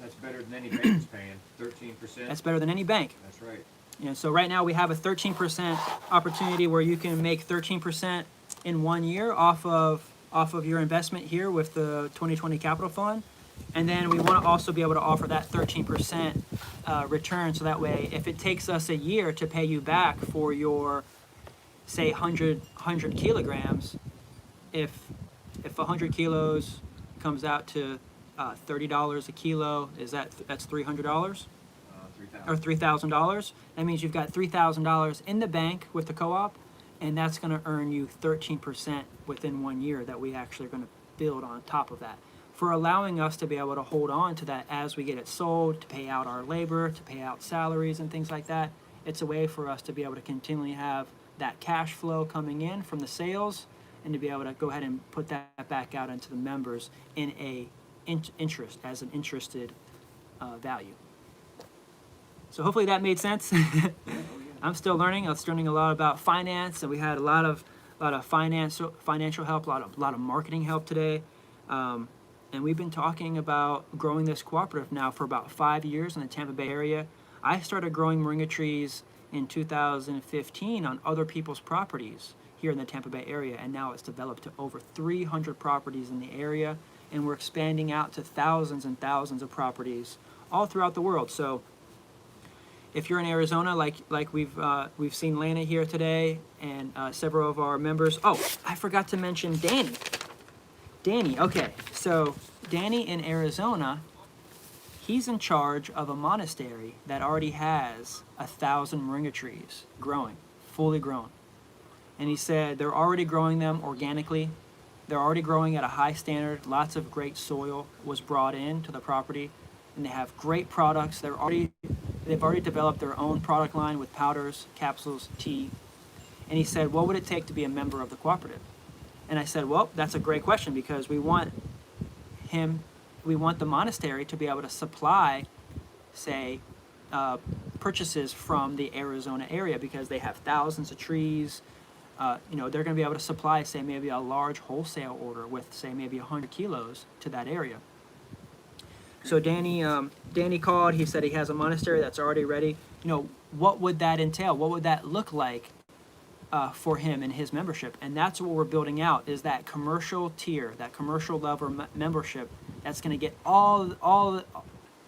That's better than any bank is paying, 13%. That's better than any bank. That's right. So right now we have a 13% opportunity where you can make 13% in 1 year off of your investment here with the 2020 Capital Fund. And then we want to also be able to offer that 13% return, so that way if it takes us a year to pay you back for your, say, 100 kilograms, if 100 kilos comes out to $30 a kilo, that's $300 or $3,000. That means you've got $3,000 in the bank with the co-op, and that's going to earn you 13% within 1 year that we actually are going to build on top of that, for allowing us to be able to hold on to that as we get it sold, to pay out our labor, to pay out salaries and things like that. It's a way for us to be able to continually have that cash flow coming in from the sales, and to be able to go ahead and put that back out into the members in a interest, as an interested value. So hopefully that made sense. I'm still learning. I was learning a lot about finance, and we had a lot of financial help, a lot of marketing help today. And we've been talking about growing this cooperative now for about 5 years in the Tampa Bay area. I started growing moringa trees in 2015 on other people's properties here in the Tampa Bay area, and now it's developed to over 300 properties in the area, and we're expanding out to thousands and thousands of properties all throughout the world. So if you're in Arizona, like we've seen Lana here today, and several of our members. Oh, I forgot to mention Danny. Danny, okay, so Danny in Arizona, he's in charge of a monastery that already has 1,000 moringa trees growing, fully grown. And he said they're already growing them organically. They're already growing at a high standard. Lots of great soil was brought in to the property, and they have great products. They've already developed their own product line with powders, capsules, tea. And he said, what would it take to be a member of the cooperative? And I said, well, that's a great question, because we want the monastery to be able to supply, say, purchases from the Arizona area, because they have thousands of trees. They're going to be able to supply, say, maybe a large wholesale order with, say, maybe 100 kilos to that area. So Danny called. He said he has a monastery that's already ready. What would that entail? What would that look like for him and his membership? And that's what we're building out, is that commercial tier, that commercial level membership that's going to get all the all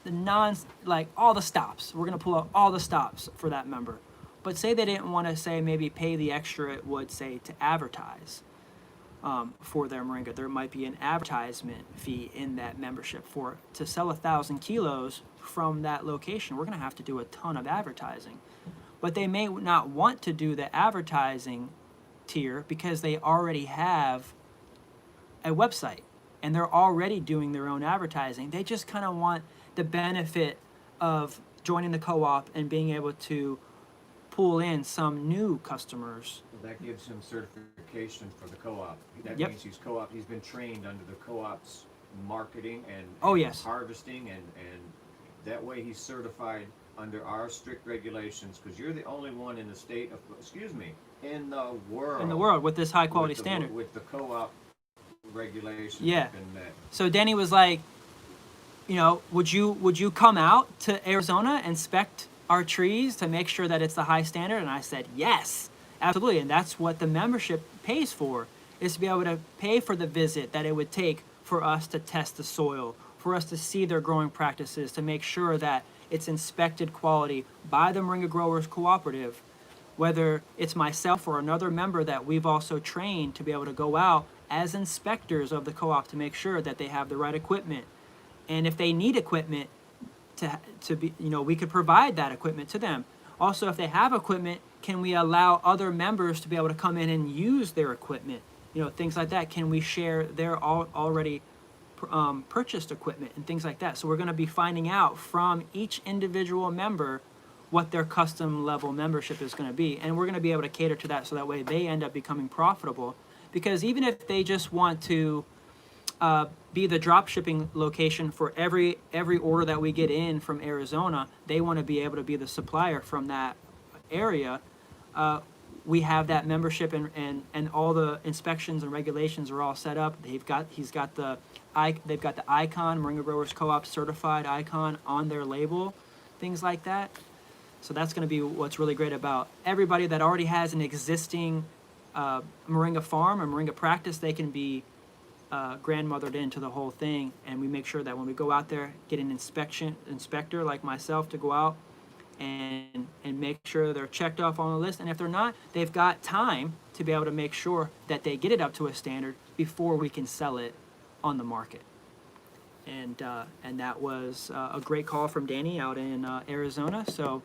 the stops. We're going to pull out all the stops for that member. But say they didn't want to, say, maybe pay the extra it would, say, to advertise for their moringa. There might be an advertisement fee in that membership to sell 1,000 kilos from that location. We're going to have to do a ton of advertising. But they may not want to do the advertising tier because they already have a website and they're already doing their own advertising. They just kind of want the benefit of joining the co-op and being able to pull in some new customers. Well, that gives him certification for the co-op. That Yep. means he's been trained under the co-op's marketing and Oh, yes. harvesting, and that way he's certified under our strict regulations, because you're the only one in the state of, in the world. In the world with this high quality standard. With the co-op regulations. Yeah. Have been met. So Danny was like, would you come out to Arizona and inspect our trees to make sure that it's the high standard? And I said, yes, absolutely. And that's what the membership pays for, is to be able to pay for the visit that it would take for us to test the soil, for us to see their growing practices, to make sure that it's inspected quality by the Moringa Growers Cooperative, whether it's myself or another member that we've also trained to be able to go out as inspectors of the co-op to make sure that they have the right equipment. And if they need equipment, to be, we could provide that equipment to them. Also, if they have equipment, can we allow other members to be able to come in and use their equipment? Things like that. Can we share their already purchased equipment and things like that? So we're going to be finding out from each individual member what their custom level membership is going to be, and we're going to be able to cater to that, so that way they end up becoming profitable. Because even if they just want to be the drop shipping location for every order that we get in from Arizona, they want to be able to be the supplier from that area. We have that membership, and all the inspections and regulations are all set up. They've got the icon, Moringa Growers Co-op certified icon on their label, things like that. So that's going to be what's really great about everybody that already has an existing moringa farm or moringa practice. They can be grandmothered into the whole thing, and we make sure that when we go out there, get an inspector like myself to go out and make sure they're checked off on the list. And if they're not, they've got time to be able to make sure that they get it up to a standard before we can sell it on the market. And that was a great call from Danny out in Arizona. So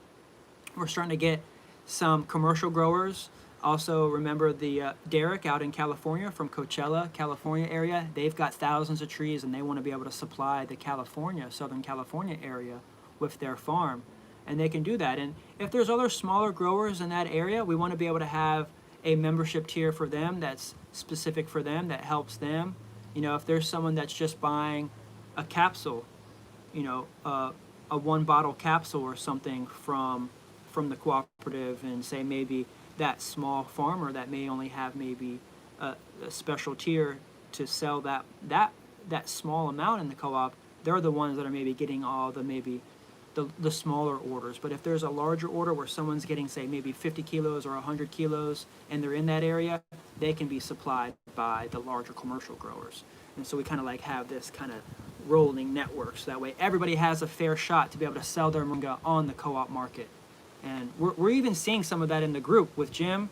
we're starting to get some commercial growers. Also, remember the Derek out in California, from Coachella, California area. They've got thousands of trees, and they want to be able to supply the Southern California area with their farm. And they can do that. And if there's other smaller growers in that area, we want to be able to have a membership tier for them that's specific for them, that helps them. If there's someone that's just buying a capsule, a one bottle capsule or something from the cooperative, and say maybe that small farmer that may only have maybe a special tier to sell that small amount in the co-op, they're the ones that are maybe getting all the smaller orders. But if there's a larger order where someone's getting, say, maybe 50 kilos or 100 kilos, and they're in that area, they can be supplied by the larger commercial growers. And so we kind of have this kind of rolling network, so that way everybody has a fair shot to be able to sell their moringa on the co-op market. And we're even seeing some of that in the group with Jim.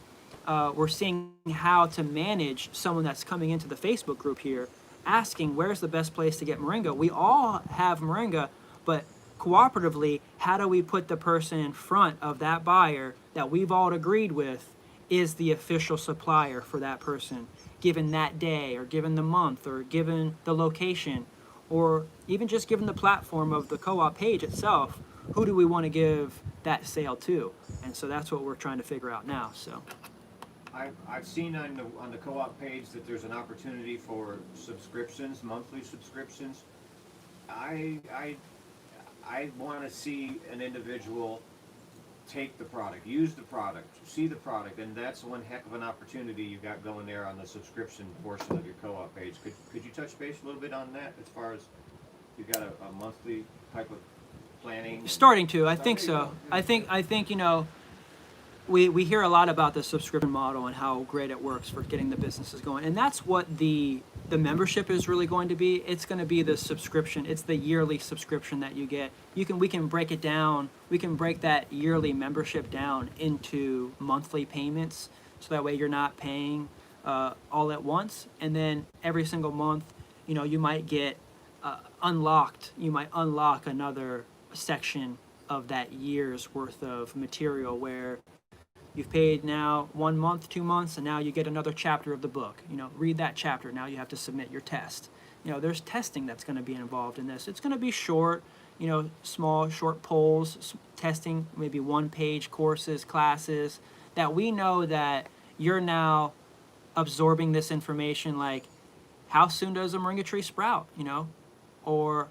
We're seeing how to manage someone that's coming into the Facebook group here, asking where's the best place to get Moringa. We all have Moringa, but cooperatively, how do we put the person in front of that buyer that we've all agreed with is the official supplier for that person, given that day or given the month or given the location, or even just given the platform of the co-op page itself. Who do we want to give that sale to? And so that's what we're trying to figure out now. So I've seen on the co-op page that there's an opportunity for subscriptions, monthly subscriptions. I want to see an individual take the product, use the product, see the product, and that's one heck of an opportunity you got going there on the subscription portion of your co-op page. Could you touch base a little bit on that as far as you got a monthly type of planning? Starting to, I think so. I think we hear a lot about the subscription model and how great it works for getting the businesses going, and that's what the membership is really going to be. It's going to be the subscription. It's the yearly subscription that you get. We can break it down. We can break that yearly membership down into monthly payments, so that way you're not paying all at once, and then every single month, you might get unlocked. You might unlock another section of that year's worth of material where you've paid now 1 month, 2 months, and now you get another chapter of the book. Read that chapter. Now you have to submit your test. There's testing that's going to be involved in this. It's going to be short, small, short polls, testing, maybe 1-page courses, classes, that we know that you're now absorbing this information, like how soon does a moringa tree sprout, or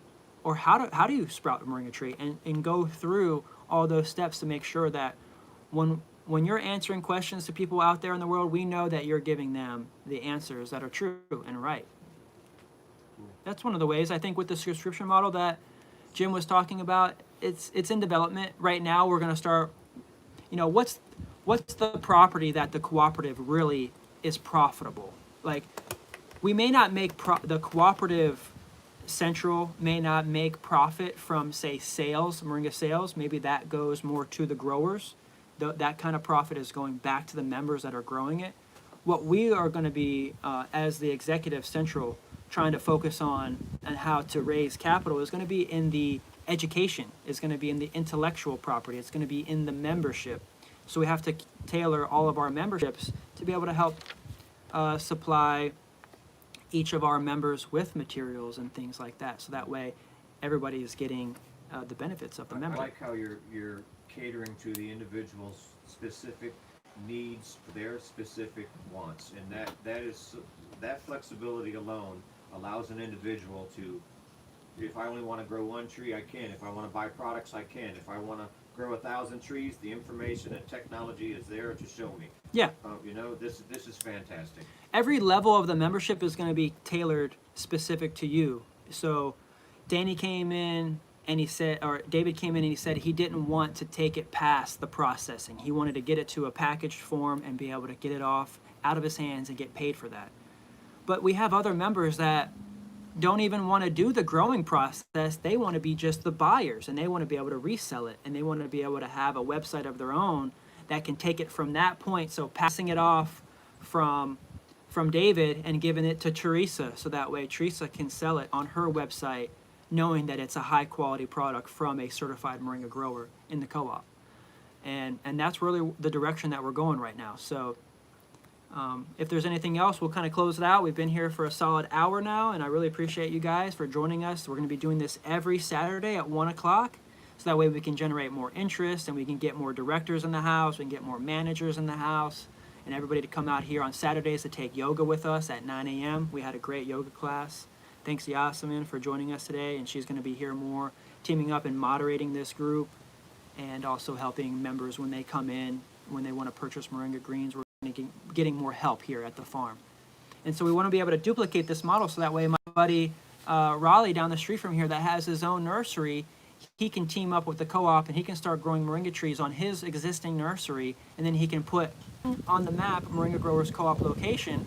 how do you sprout a moringa tree, and go through all those steps to make sure that when you're answering questions to people out there in the world, we know that you're giving them the answers that are true and right. That's one of the ways, I think, with the subscription model that Jim was talking about. It's in development right now. We're going to start, what's the property that the cooperative really is profitable? Like, we may not make the cooperative central may not make profit from, say, sales, moringa sales. Maybe that goes more to the growers. That kind of profit is going back to the members that are growing it. What we are going to be, as the executive central, trying to focus on and how to raise capital is going to be in the education, is going to be in the intellectual property, it's going to be in the membership. So we have to tailor all of our memberships to be able to help supply each of our members with materials and things like that. So that way everybody is getting the benefits of the membership. I like how you're catering to the individual's specific needs, their specific wants, and that flexibility alone allows an individual to, if I only want to grow 1 tree, I can. If I want to buy products, I can. If I want to grow 1,000 trees, the information and technology is there to show me. Yeah. This is fantastic. Every level of the membership is going to be tailored specific to you. So Danny came in and he said, or David came in and he said he didn't want to take it past the processing. He wanted to get it to a packaged form and be able to get it off out of his hands and get paid for that. But we have other members that don't even want to do the growing process. They want to be just the buyers, and they want to be able to resell it, and they want to be able to have a website of their own that can take it from that point. So passing it off from David and giving it to Teresa, so that way Teresa can sell it on her website, knowing that it's a high quality product from a certified moringa grower in the co-op. And that's really the direction that we're going right now. So if there's anything else, we'll kind of close it out. We've been here for a solid hour now, and I really appreciate you guys for joining us. We're going to be doing this every Saturday at 1 o'clock, so that way we can generate more interest, and we can get more directors in the house, we can get more managers in the house, and everybody to come out here on Saturdays to take yoga with us at 9 a.m. We had a great yoga class. Thanks, Yasemin, for joining us today, and she's going to be here more, teaming up and moderating this group, and also helping members when they come in, when they want to purchase moringa greens. We're getting more help here at the farm. And so we want to be able to duplicate this model, so that way my buddy Raleigh down the street from here that has his own nursery, he can team up with the co-op and he can start growing moringa trees on his existing nursery, and then he can put on the map Moringa Growers Co-op location.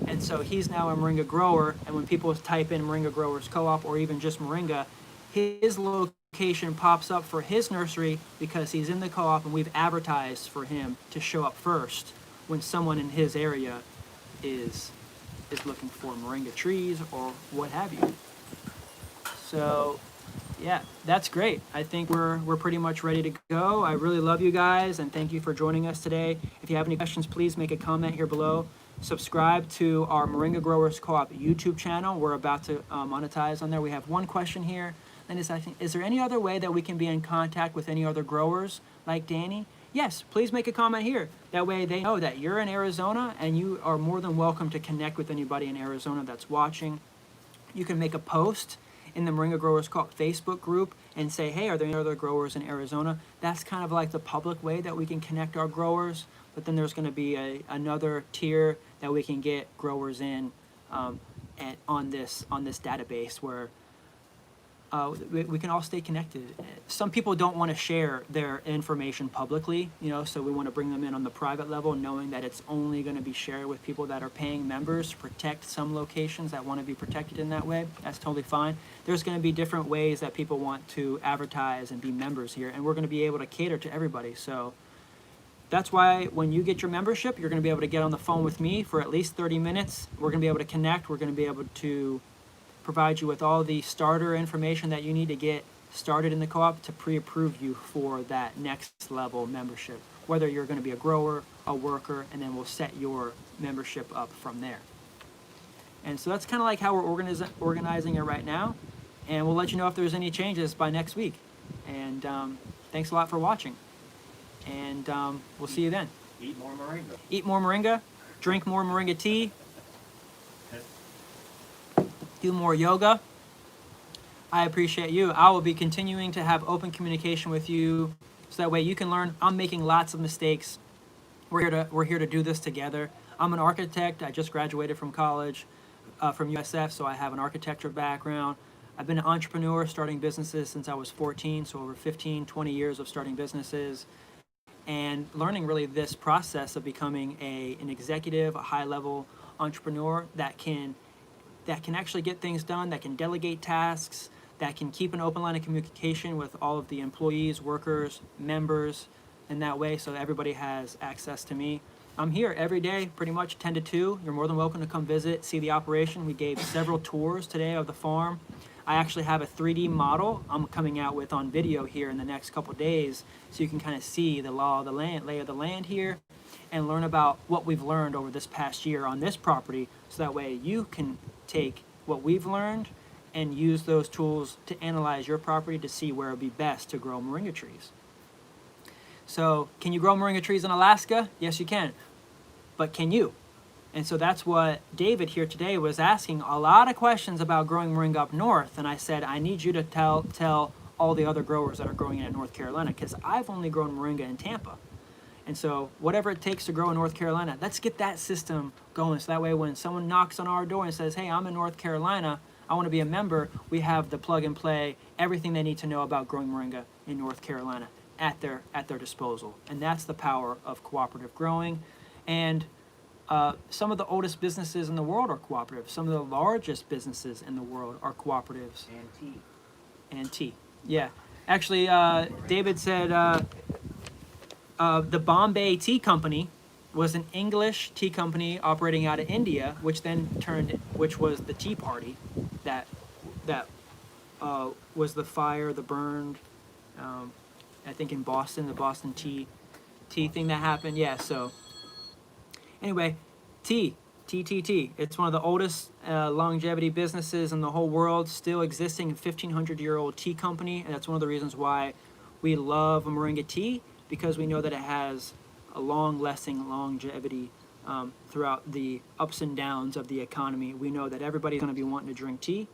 And so he's now a moringa grower, and when people type in Moringa Growers Co-op or even just moringa, his location location pops up for his nursery because he's in the co-op and we've advertised for him to show up first when someone in his area is looking for moringa trees or what have you. So yeah, that's great. I think we're pretty much ready to go. I really love you guys and thank you for joining us today. If you have any questions, please make a comment here below. Subscribe to our Moringa Growers Co-op YouTube channel. We're about to monetize on there. We have one question here. And is there any other way that we can be in contact with any other growers like Danny? Yes, please make a comment here. That way they know that you're in Arizona and you are more than welcome to connect with anybody in Arizona that's watching. You can make a post in the Moringa Growers Co-op Facebook group and say, hey, are there any other growers in Arizona? That's kind of like the public way that we can connect our growers. But then there's going to be another tier that we can get growers in on this database where we can all stay connected. Some people don't want to share their information publicly, so we want to bring them in on the private level, knowing that it's only going to be shared with people that are paying members to protect some locations that want to be protected in that way. That's totally fine. There's going to be different ways that people want to advertise and be members here, and we're going to be able to cater to everybody. So that's why when you get your membership, you're going to be able to get on the phone with me for at least 30 minutes. We're going to be able to connect. We're going to be able to provide you with all the starter information that you need to get started in the co-op to pre-approve you for that next level membership, whether you're going to be a grower, a worker, and then we'll set your membership up from there. And so that's kind of like how we're organizing it right now, and we'll let you know if there's any changes by next week. And thanks a lot for watching, and we'll see you then. Eat more moringa. Eat more moringa, drink more moringa tea, do more yoga. I appreciate you. I will be continuing to have open communication with you so that way you can learn. I'm making lots of mistakes. We're here to do this together. I'm an architect. I just graduated from college, from USF, so I have an architecture background. I've been an entrepreneur starting businesses since I was 14, so over 15, 20 years of starting businesses and learning really this process of becoming an executive, a high-level entrepreneur that can actually get things done, that can delegate tasks, that can keep an open line of communication with all of the employees, workers, members, in that way so everybody has access to me. I'm here every day, pretty much 10 to 2. You're more than welcome to come visit, see the operation. We gave several tours today of the farm. I actually have a 3D model I'm coming out with on video here in the next couple days so you can kind of see the lay of the land here and learn about what we've learned over this past year on this property so that way you can take what we've learned and use those tools to analyze your property to see where it would be best to grow moringa trees. So can you grow moringa trees in Alaska? Yes, you can. But can you? And so that's what David here today was asking a lot of questions about growing moringa up north. And I said, I need you to tell all the other growers that are growing it in North Carolina because I've only grown moringa in Tampa. And so whatever it takes to grow in North Carolina, let's get that system going. So that way when someone knocks on our door and says, hey, I'm in North Carolina, I want to be a member, we have the plug and play, everything they need to know about growing moringa in North Carolina at their disposal. And that's the power of cooperative growing. And some of the oldest businesses in the world are cooperative. Some of the largest businesses in the world are cooperatives. And tea. Yeah. Actually, David said the Bombay Tea Company was an English tea company operating out of India, which was the Tea Party that was the fire, the burned, I think in Boston, the Boston tea thing that happened. Yeah, so anyway, tea. It's one of the oldest longevity businesses in the whole world, still existing, 1,500-year-old tea company, and that's one of the reasons why we love moringa tea, because we know that it has a long-lasting longevity throughout the ups and downs of the economy. We know that everybody's going to be wanting to drink tea.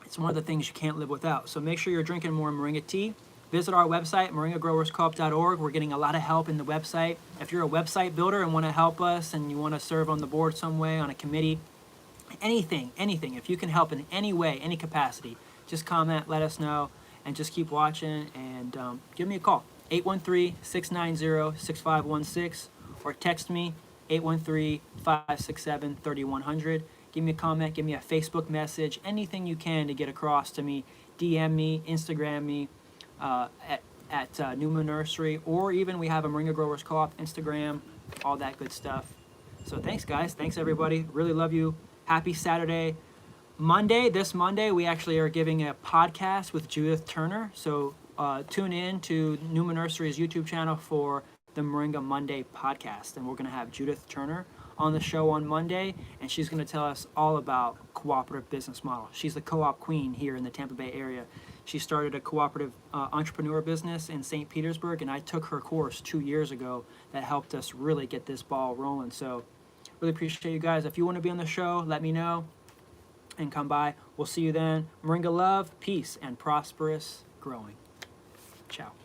It's one of the things you can't live without. So make sure you're drinking more moringa tea. Visit our website, moringagrowerscoop.org. We're getting a lot of help in the website. If you're a website builder and want to help us and you want to serve on the board some way, on a committee, anything, if you can help in any way, any capacity, just comment, let us know, and just keep watching and give me a call. 813-690-6516 or text me 813-567-3100. Give me a comment, give me a Facebook message, anything you can to get across to me. DM me, Instagram me at Numa Nursery, or even we have a Moringa Growers Co-op Instagram, all that good stuff. So thanks, guys. Thanks, everybody. Really love you. Happy Saturday. This Monday, we actually are giving a podcast with Judith Turner. So tune in to Numa Nursery's YouTube channel for the Moringa Monday podcast. And we're going to have Judith Turner on the show on Monday, and she's going to tell us all about cooperative business model. She's the co-op queen here in the Tampa Bay area. She started a cooperative entrepreneur business in St. Petersburg, and I took her course 2 years ago that helped us really get this ball rolling. So really appreciate you guys. If you want to be on the show, let me know and come by. We'll see you then. Moringa love, peace, and prosperous growing. Ciao.